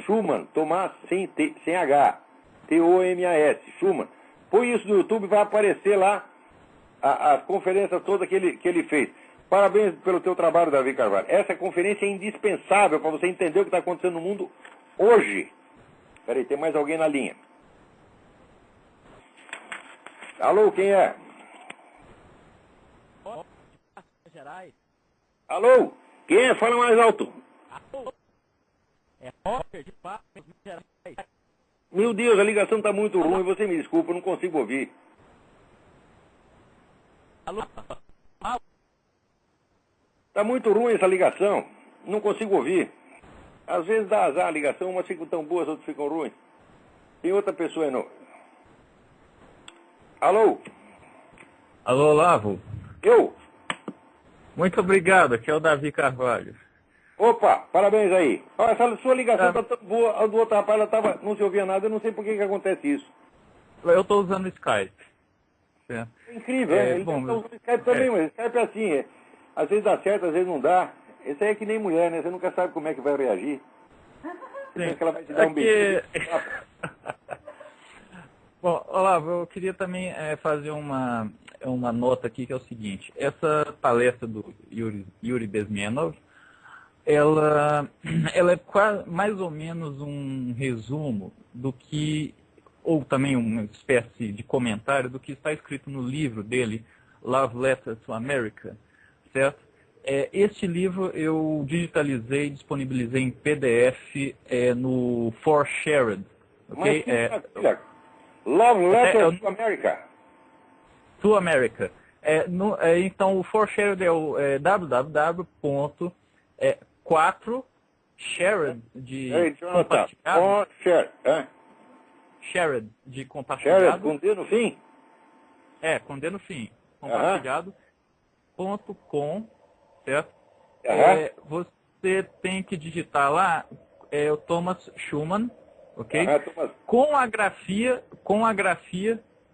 Schumann, Thomas sem H, T-O-M-A-S, Schumann. Põe isso no YouTube, vai aparecer lá as conferências todas que ele fez. Parabéns pelo teu trabalho, Davi Carvalho. Essa conferência é indispensável para você entender o que está acontecendo no mundo hoje. Peraí, tem mais alguém na linha. Alô, quem é? Alô, quem é? Fala mais alto. É Roger de Pato, Minas Gerais. Meu Deus, a ligação está muito ruim, você me desculpa, eu não consigo ouvir. Alô? Está muito ruim essa ligação, não consigo ouvir. Às vezes dá azar a ligação, umas ficam tão boas, outras ficam ruins. Tem outra pessoa aí no... Alô? Alô, Olavo? Eu? Muito obrigado, aqui é o Davi Carvalho. Opa, parabéns aí. Olha, essa sua ligação tá tão boa, a do outro rapaz, não se ouvia nada, eu não sei por que acontece isso. Eu estou usando o Skype. É incrível, né? Ele bom, tá usando o Skype também, mas o Skype é assim, às vezes dá certo, às vezes não dá. Esse aí é que nem mulher, né? Você nunca sabe como é que vai reagir. Sim. Que ela vai te dar um beijinho. Bom, Olavo, eu queria também fazer uma nota aqui, que é o seguinte. Essa palestra do Yuri Bezmenov, ela é quase, mais ou menos um resumo do que, ou também uma espécie de comentário do que está escrito no livro dele, Love Letters to America, certo? Este livro eu digitalizei e disponibilizei em PDF no ForShared, ok? Love Letters to America. To America. Então, o ForShared é o www.4shared de compartilhado. Shared de compartilhado. Shared com D no fim? Com D no fim. Compartilhado. .com, certo? Você tem que digitar lá o Thomas Schumann, ok? Com a grafia,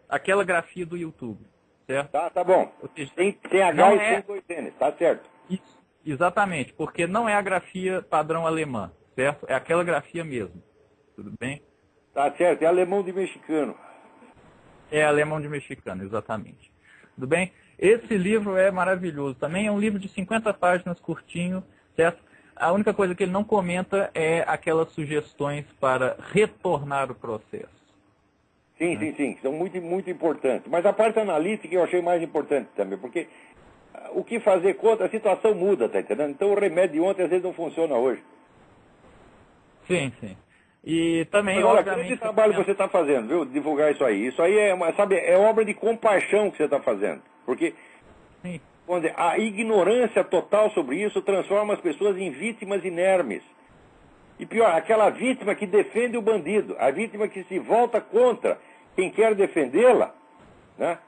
aquela grafia do YouTube, certo? Tá bom. Tem H e tem dois N's, tá certo. Isso, exatamente, porque não é a grafia padrão alemã, certo? É aquela grafia mesmo, tudo bem? Tá certo, é alemão de mexicano. É alemão de mexicano, exatamente. Tudo bem? Esse livro é maravilhoso. Também é um livro de 50 páginas, curtinho, certo? A única coisa que ele não comenta é aquelas sugestões para retornar o processo. Sim, que são muito, muito importantes. Mas a parte analítica eu achei mais importante também, porque o que fazer contra, a situação muda, tá entendendo? Então o remédio de ontem às vezes não funciona hoje. Sim. E também, mas, obviamente... Esse trabalho que você está fazendo, viu? Divulgar isso aí. Isso aí é obra de compaixão que você está fazendo. Porque a ignorância total sobre isso transforma as pessoas em vítimas inermes. E pior, aquela vítima que defende o bandido, a vítima que se volta contra quem quer defendê-la, né?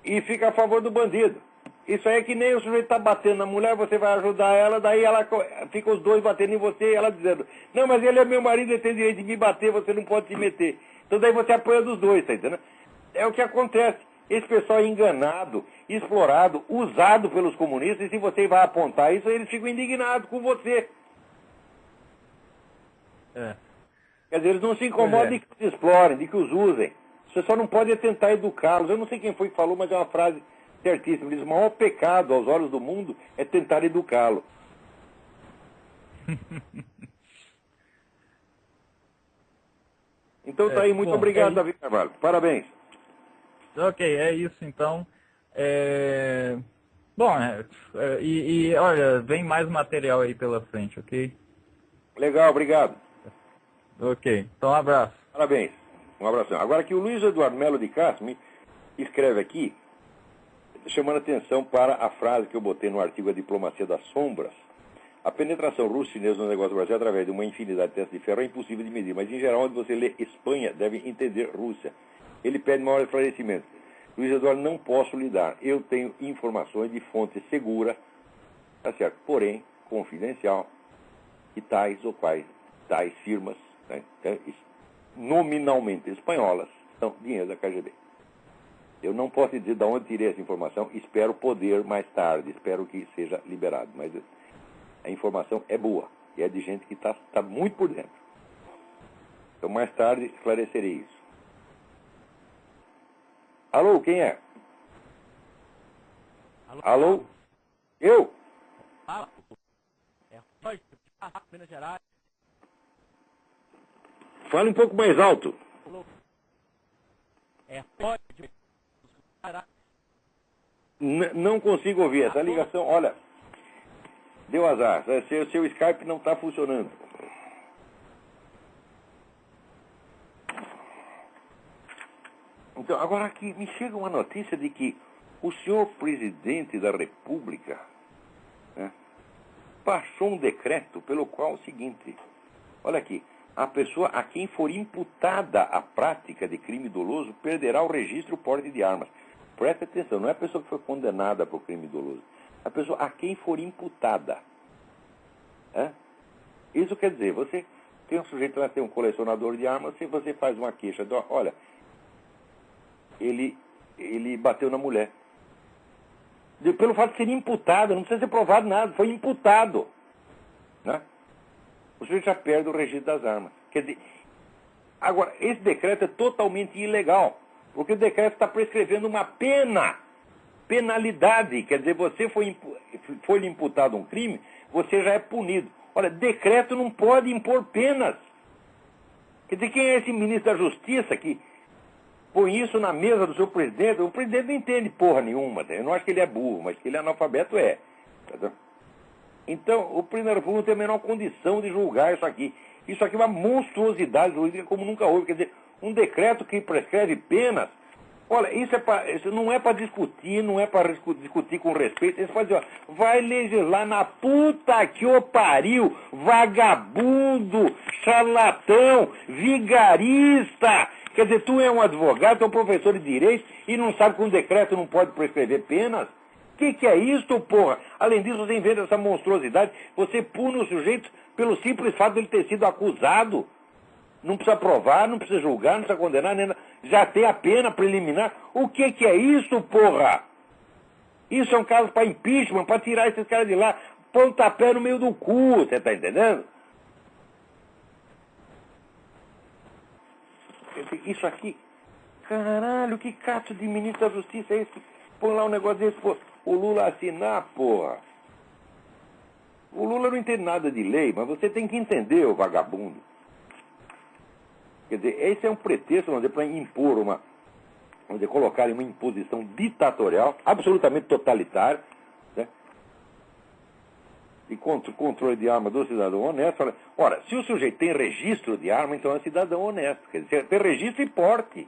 E fica a favor do bandido. Isso aí é que nem o sujeito está batendo na mulher, você vai ajudar ela, daí ela fica os dois batendo em você e ela dizendo, não, mas ele é meu marido, ele tem direito de me bater, você não pode se meter. Então daí você apoia dos dois, tá entendendo? É o que acontece. Esse pessoal é enganado, explorado, usado pelos comunistas, e se você vai apontar isso, eles ficam indignados com você. Quer dizer, eles não se incomodam de que os explorem, de que os usem. Você só não pode tentar educá-los. Eu não sei quem foi que falou, mas é uma frase certíssima. Ele diz, o maior pecado aos olhos do mundo é tentar educá-lo. Então tá aí, muito obrigado, Davi Carvalho. Parabéns. Ok, é isso então. Bom, olha, vem mais material aí pela frente, ok? Legal, obrigado. Ok, então um abraço. Parabéns, um abração. Agora aqui o Luiz Eduardo Melo de Castro me escreve aqui, chamando atenção para a frase que eu botei no artigo A Diplomacia das Sombras. A penetração russo-chinesa no negócio do Brasil através de uma infinidade de testes de ferro é impossível de medir, mas em geral, onde você lê Espanha, deve entender Rússia. Ele pede maior esclarecimento. Luiz Eduardo, não posso lhe dar. Eu tenho informações de fonte segura, tá certo, porém confidencial, que tais firmas, né, nominalmente espanholas, são dinheiro da KGB. Eu não posso dizer de onde tirei essa informação, espero poder mais tarde, espero que seja liberado, mas a informação é boa, e é de gente que está muito por dentro. Então mais tarde esclarecerei isso. Alô, quem é? Alô? Eu? Minas Gerais. Fale um pouco mais alto. Não consigo ouvir. Essa ligação, olha, deu azar. Seu Skype não está funcionando. Então, agora aqui me chega uma notícia de que o senhor presidente da República, né, baixou um decreto pelo qual é o seguinte, olha aqui, a pessoa a quem for imputada a prática de crime doloso perderá o registro e o porte de armas. Presta atenção, não é a pessoa que foi condenada por crime doloso, é a pessoa a quem for imputada. É? Isso quer dizer, você tem um sujeito lá, tem um colecionador de armas, se você faz uma queixa, olha, ele bateu na mulher. Pelo fato de ser imputado, não precisa ser provado nada, foi imputado. Né? O sujeito já perde o registro das armas. Quer dizer, agora, esse decreto é totalmente ilegal, porque o decreto está prescrevendo uma penalidade. Quer dizer, você foi imputado um crime, você já é punido. Olha, decreto não pode impor penas. Quer dizer, quem é esse ministro da Justiça que põe isso na mesa do seu presidente? O presidente não entende porra nenhuma. Eu não acho que ele é burro, mas que ele é analfabeto é. Então, o presidente da República não tem a menor condição de julgar isso aqui. Isso aqui é uma monstruosidade jurídica como nunca houve. Quer dizer, um decreto que prescreve penas. Olha, isso não é para discutir, não é para discutir com respeito. Eles fazem, ó, vai legislar na puta que o pariu, vagabundo, charlatão, vigarista. Quer dizer, tu é um advogado, tu é um professor de direito e não sabe que um decreto não pode prescrever penas? Que é isso, porra? Além disso, você inventa essa monstruosidade, você pune o sujeito pelo simples fato de ele ter sido acusado. Não precisa provar, não precisa julgar, não precisa condenar, nem nada. Já tem a pena preliminar. O que é isso, porra? Isso é um caso para impeachment, para tirar esses caras de lá, pontapé no meio do cu, você tá entendendo? Isso aqui, caralho, que cato de ministro da Justiça é esse? Põe lá um negócio desse, pô, o Lula assinar, porra. O Lula não entende nada de lei, mas você tem que entender, ô vagabundo. Quer dizer, esse é um pretexto, vamos dizer, para impor vamos dizer, colocar uma imposição ditatorial, absolutamente totalitária, né? E contra o controle de arma do cidadão honesto. Ora, se o sujeito tem registro de arma, então é um cidadão honesto. Quer dizer, tem registro e porte.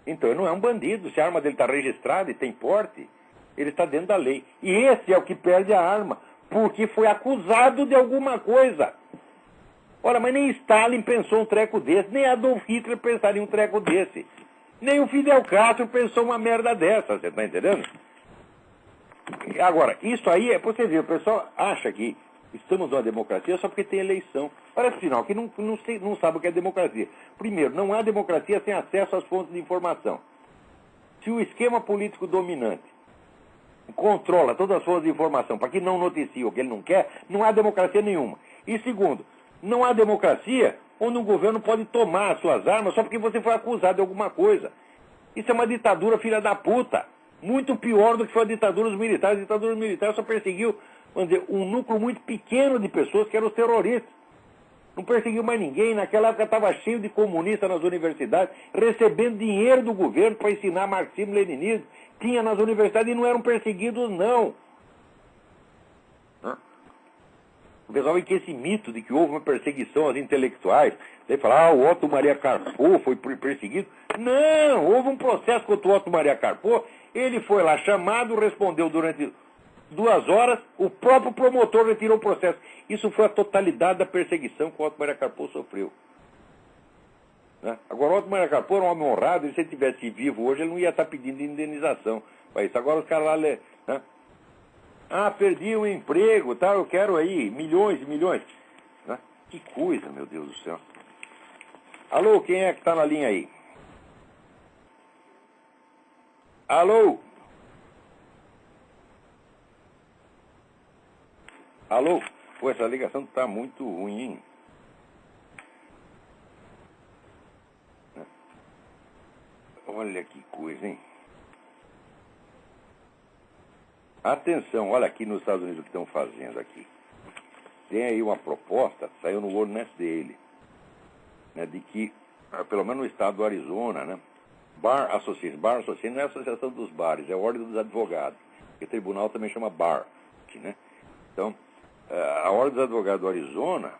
Então ele não é um bandido. Se a arma dele está registrada e tem porte, ele está dentro da lei. E esse é o que perde a arma, porque foi acusado de alguma coisa. Ora, mas nem Stalin pensou um treco desse, nem Adolf Hitler pensaria um treco desse. Nem o Fidel Castro pensou uma merda dessa, você está entendendo? Agora, isso aí é, você ver, o pessoal acha que estamos numa democracia só porque tem eleição. Parece sinal que não sabe o que é democracia. Primeiro, não há democracia sem acesso às fontes de informação. Se o esquema político dominante controla todas as fontes de informação para que não noticie o que ele não quer, não há democracia nenhuma. E segundo, não há democracia onde um governo pode tomar as suas armas só porque você foi acusado de alguma coisa. Isso é uma ditadura filha da puta. Muito pior do que foi a ditadura dos militares. A ditadura dos militares só perseguiu, vamos dizer, um núcleo muito pequeno de pessoas que eram os terroristas. Não perseguiu mais ninguém. Naquela época estava cheio de comunistas nas universidades, recebendo dinheiro do governo para ensinar marxismo-leninismo. Tinha nas universidades e não eram perseguidos, não. O pessoal vem com esse mito de que houve uma perseguição aos intelectuais. Você fala, o Otto Maria Carpo foi perseguido. Não, houve um processo contra o Otto Maria Carpo. Ele foi lá chamado, respondeu durante 2 horas, o próprio promotor retirou o processo. Isso foi a totalidade da perseguição que o Otto Maria Carpo sofreu. Né? Agora, o Otto Maria Carpo era um homem honrado, e se ele estivesse vivo hoje, ele não ia estar pedindo indenização para isso. Agora os caras lá... Né? Perdi um emprego, tá? Eu quero aí milhões e milhões. Né? Que coisa, meu Deus do céu. Alô, quem é que está na linha aí? Alô? Alô? Pô, essa ligação está muito ruim, hein? Olha que coisa, hein? Atenção, olha aqui nos Estados Unidos o que estão fazendo aqui. Tem aí uma proposta, saiu no World Nest Daily, né, de que, pelo menos no estado do Arizona, né, Bar Association não é a associação dos bares, é a ordem dos advogados, que o tribunal também chama Bar, né? Então, a ordem dos advogados do Arizona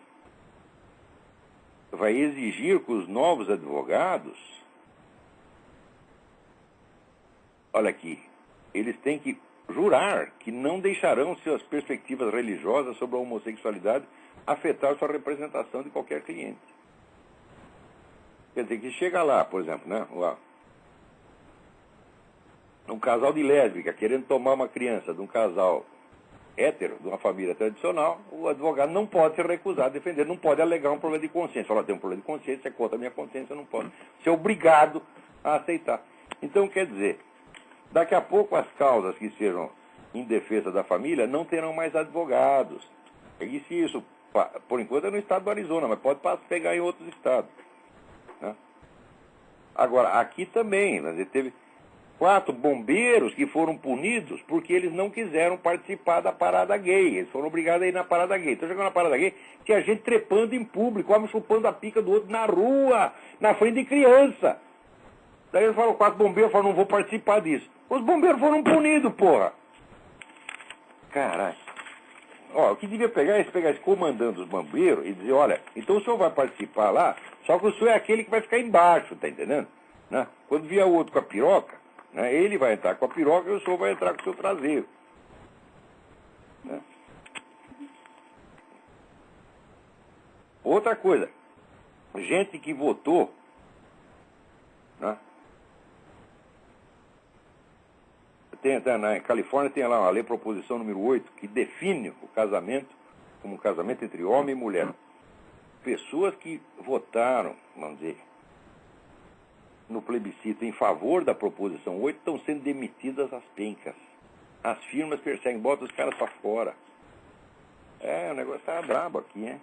vai exigir que os novos advogados, olha aqui, eles têm que jurar que não deixarão suas perspectivas religiosas sobre a homossexualidade afetar sua representação de qualquer cliente. Quer dizer, que chega lá, por exemplo, né, um casal de lésbica querendo tomar uma criança de um casal hétero, de uma família tradicional, o advogado não pode se recusar a defender, não pode alegar um problema de consciência. Falar, tem um problema de consciência, é contra a minha consciência, não pode ser obrigado a aceitar. Então, quer dizer, daqui a pouco as causas que sejam em defesa da família não terão mais advogados. E se isso, por enquanto é no estado do Arizona, mas pode pegar em outros estados. Né? Agora, aqui também, teve 4 bombeiros que foram punidos porque eles não quiseram participar da parada gay. Eles foram obrigados a ir na parada gay. Então, chegando na parada gay, tinha gente trepando em público, homem chupando a pica do outro na rua, na frente de criança. Daí eles falaram, 4 bombeiros falaram, não vou participar disso. Os bombeiros foram punidos, porra. Caralho. Ó, o que devia pegar é pegar esse comandante dos bombeiros e dizer, olha, então o senhor vai participar lá, só que o senhor é aquele que vai ficar embaixo, tá entendendo? Né? Quando vier o outro com a piroca, né, ele vai entrar com a piroca e o senhor vai entrar com o seu traseiro. Né? Outra coisa, gente que votou, né? Na Califórnia tem lá uma lei, proposição número 8, que define o casamento como um casamento entre homem e mulher. Pessoas que votaram, vamos dizer, no plebiscito em favor da proposição 8 estão sendo demitidas às pencas. As firmas perseguem, botam os caras para fora. O negócio tá brabo aqui, hein?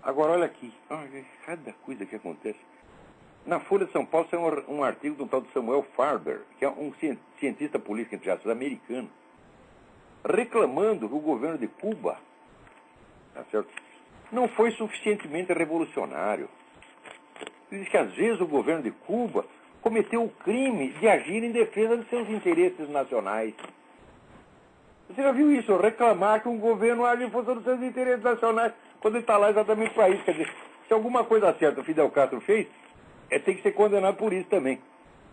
Agora, olha aqui. Olha, cada coisa que acontece. Na Folha de São Paulo saiu um artigo de um tal de Samuel Farber, que é um cientista político, entre aspas, americano, reclamando que o governo de Cuba, tá certo, não foi suficientemente revolucionário. Ele diz que às vezes o governo de Cuba cometeu o crime de agir em defesa de seus interesses nacionais. Você já viu isso? Reclamar que um governo age em função dos seus interesses nacionais quando ele está lá exatamente para isso. Quer dizer, se alguma coisa certa o Fidel Castro fez, tem que ser condenado por isso também.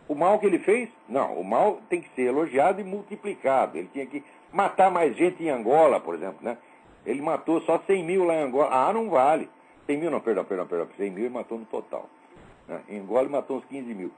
O mal que ele fez? Não, o mal tem que ser elogiado e multiplicado. Ele tinha que matar mais gente em Angola, por exemplo, né? Ele matou só 100 mil lá em Angola. Ah, não vale. 100 mil não, perdão. 100 mil ele matou no total. Né? Em Angola ele matou uns 15 mil.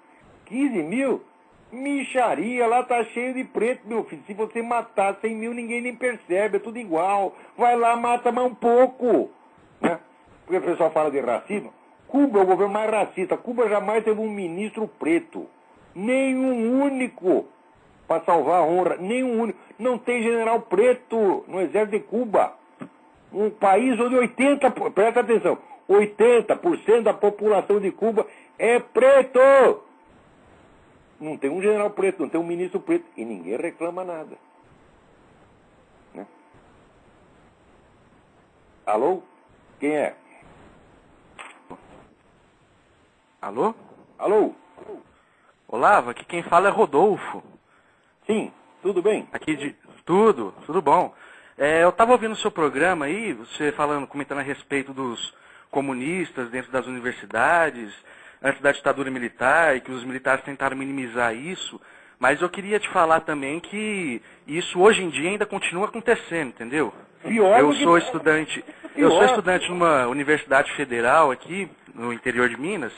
15 mil? Micharia, lá tá cheio de preto, meu filho. Se você matar 100 mil, ninguém nem percebe, é tudo igual. Vai lá, mata mais um pouco. Né? Porque o pessoal fala de racismo. Cuba é o governo mais racista. Cuba jamais teve um ministro preto. Nenhum único. Para salvar a honra. Nenhum único. Não tem general preto no exército de Cuba. Um país onde 80%, presta atenção, 80% da população de Cuba é preto. Não tem um general preto, não tem um ministro preto. E ninguém reclama nada. Né? Alô? Quem é? Alô? Alô? Olavo, aqui quem fala é Rodolfo. Sim, tudo bem? Aqui de... Tudo bom. Eu estava ouvindo o seu programa aí, você comentando a respeito dos comunistas dentro das universidades, antes da ditadura militar, e que os militares tentaram minimizar isso, mas eu queria te falar também que isso hoje em dia ainda continua acontecendo, entendeu? Eu sou estudante numa universidade federal aqui, no interior de Minas,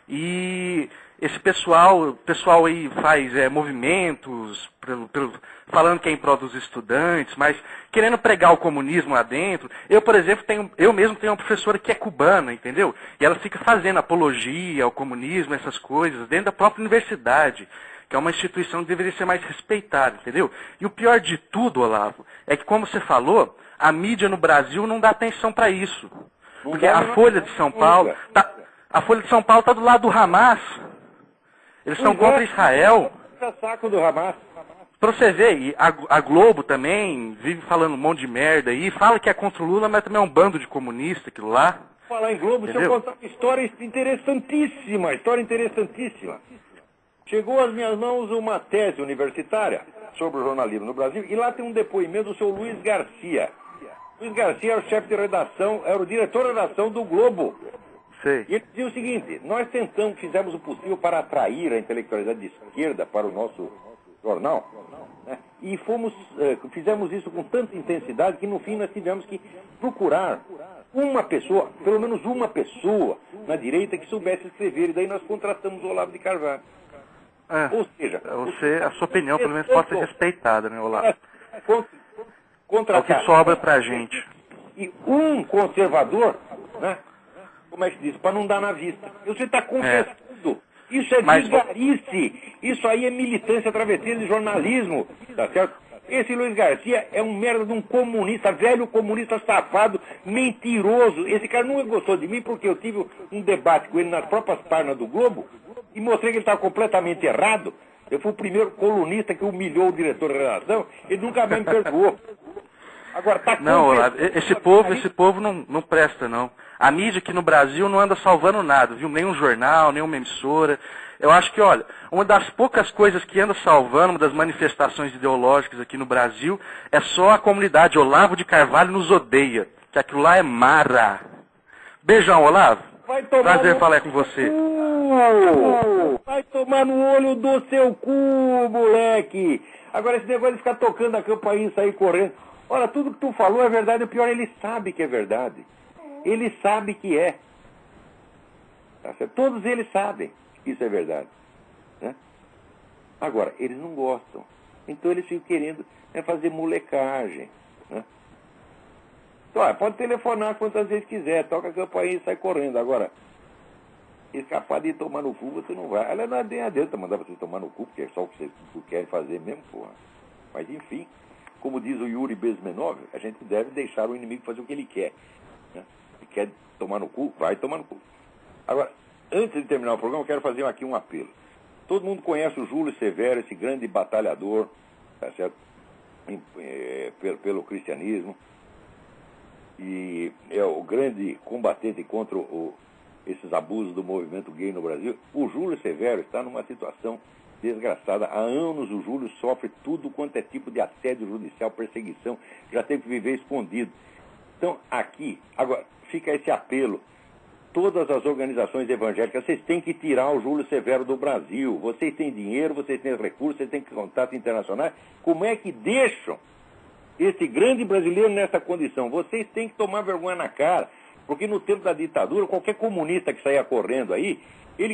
e esse pessoal aí faz movimentos, falando que é em prol dos estudantes, mas querendo pregar o comunismo lá dentro. Eu, por exemplo, eu mesmo tenho uma professora que é cubana, entendeu? E ela fica fazendo apologia ao comunismo, essas coisas, dentro da própria universidade, que é uma instituição que deveria ser mais respeitada, entendeu? E o pior de tudo, Olavo, é que, como você falou, a mídia no Brasil não dá atenção para isso. Porque a Folha de São Paulo está do lado do Hamas. Eles são contra Israel. Saco do Hamas. Pra você ver, e a Globo também vive falando um monte de merda aí, fala que é contra o Lula, mas também é um bando de comunista aquilo lá. Falar em Globo, deixa eu contar uma história interessantíssima, Chegou às minhas mãos uma tese universitária sobre o jornalismo no Brasil, e lá tem um depoimento do seu Luiz Garcia. Luiz Garcia era o chefe de redação, era o diretor de redação do Globo. Sei. E ele dizia o seguinte: nós fizemos o possível para atrair a intelectualidade de esquerda para o nosso jornal, né? E fizemos isso com tanta intensidade que no fim nós tivemos que procurar uma pessoa, pelo menos uma pessoa na direita que soubesse escrever, e daí nós contratamos o Olavo de Carvalho. Ou seja, a sua opinião pelo menos pode ser respeitada, né, Olavo? o que sobra pra gente. E um conservador, né? Como é que diz? Para não dar na vista. Você está confessando. Isso é vigarice. Isso aí é militância travestida de jornalismo. Tá certo? Esse Luiz Garcia é um merda de um comunista, velho comunista safado, mentiroso. Esse cara nunca gostou de mim porque eu tive um debate com ele nas próprias páginas do Globo e mostrei que ele estava completamente errado. Eu fui o primeiro colunista que humilhou o diretor de redação, ele nunca mais me perdoou. Agora, tá não, Olavo, esse povo não presta, não. A mídia aqui no Brasil não anda salvando nada, viu? Nem um jornal, nem uma emissora. Eu acho que, olha, uma das poucas coisas que anda salvando, uma das manifestações ideológicas aqui no Brasil, é só a comunidade Olavo de Carvalho nos odeia. Que aquilo lá é mara. Beijão, Olavo. Prazer falar com você. Vai tomar no olho do seu cu, moleque. Agora, esse negócio de ficar tocando a campainha e sair correndo. Olha, tudo que tu falou é verdade. O pior, ele sabe que é verdade. Ele sabe que é. Tá certo? Todos eles sabem que isso é verdade. Né? Agora, eles não gostam. Então, eles ficam querendo fazer molecagem. Né? Então, pode telefonar quantas vezes quiser. Toca a campainha e sai correndo. Agora, escapar de tomar no cu, você não vai. Ela não adianta mandar você tomar no cu, porque é só o que vocês querem fazer mesmo, porra. Mas, enfim, como diz o Yuri Bezmenov, a gente deve deixar o inimigo fazer o que ele quer. Né? Se quer tomar no cu, vai tomar no cu. Agora, antes de terminar o programa, eu quero fazer aqui um apelo. Todo mundo conhece o Júlio Severo, esse grande batalhador, tá certo? Pelo cristianismo. E é o grande combatente contra esses abusos do movimento gay no Brasil. O Júlio Severo está numa situação desgraçada. Há anos o Júlio sofre tudo quanto é tipo de assédio judicial, perseguição, já teve que viver escondido. Então, aqui, agora, fica esse apelo. Todas as organizações evangélicas, vocês têm que tirar o Júlio Severo do Brasil. Vocês têm dinheiro, vocês têm recursos, vocês têm contatos internacionais. Como é que deixam esse grande brasileiro nessa condição? Vocês têm que tomar vergonha na cara. Porque no tempo da ditadura, qualquer comunista que saía correndo aí,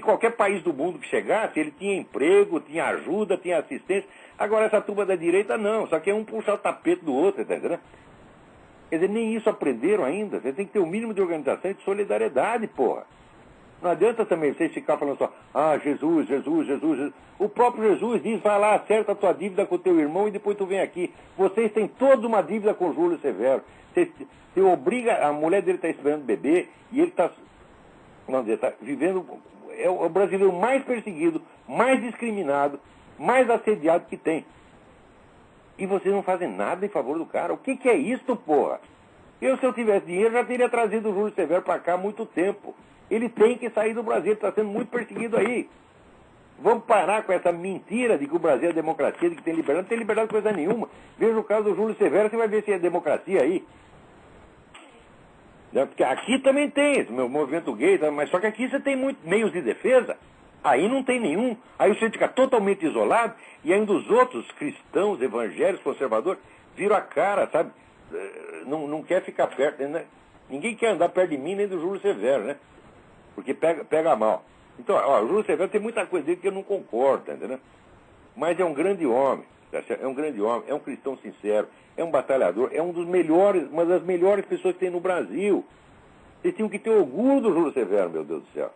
qualquer país do mundo que chegasse, ele tinha emprego, tinha ajuda, tinha assistência. Agora essa turma da direita não, só que é um puxar o tapete do outro, tá entendendo? Quer dizer, nem isso aprenderam ainda. Você tem que ter o mínimo de organização e de solidariedade, porra. Não adianta também vocês ficar falando só, Jesus, Jesus, Jesus, Jesus. O próprio Jesus diz, vai lá, acerta a tua dívida com o teu irmão e depois tu vem aqui. Vocês têm toda uma dívida com o Júlio Severo. Você obriga, a mulher dele está esperando bebê e ele está, vamos dizer, está vivendo, é o brasileiro mais perseguido, mais discriminado, mais assediado que tem. E vocês não fazem nada em favor do cara. O que é isso, porra? Se eu tivesse dinheiro, já teria trazido o Júlio Severo para cá há muito tempo. Ele tem que sair do Brasil, ele está sendo muito perseguido aí. Vamos parar com essa mentira de que o Brasil é democracia, de que tem liberdade. Não tem liberdade coisa nenhuma. Veja o caso do Júlio Severo, você vai ver se é democracia aí. Porque aqui também tem esse meu movimento gay, mas só que aqui você tem muitos meios de defesa. Aí não tem nenhum. Aí você fica totalmente isolado e ainda os outros cristãos, evangélicos, conservadores, viram a cara, sabe? Não quer ficar perto, né? Ninguém quer andar perto de mim nem do Júlio Severo, né? Porque pega mal. Então, o Júlio Severo tem muita coisa dele que eu não concordo, entendeu? Mas é um grande homem, é um grande homem, é um cristão sincero, é um batalhador, é uma das melhores pessoas que tem no Brasil. Vocês tinham que ter orgulho do Júlio Severo, meu Deus do céu.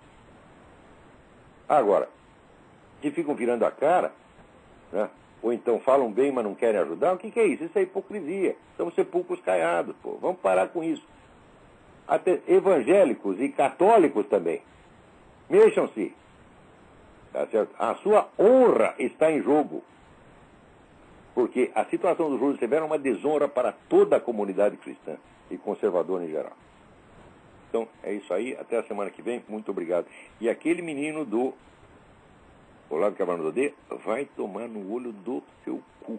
Agora, se ficam virando a cara, né? Ou então falam bem, mas não querem ajudar, o que é isso? Isso é hipocrisia. São sepulcros caiados, pô. Vamos parar com isso. Até evangélicos e católicos também. Mexam-se. Tá certo? A sua honra está em jogo. Porque a situação do Júlio Severo é uma desonra para toda a comunidade cristã e conservadora em geral. Então, é isso aí. Até a semana que vem. Muito obrigado. E aquele menino do Olavo de Carvalho vai tomar no olho do seu cu.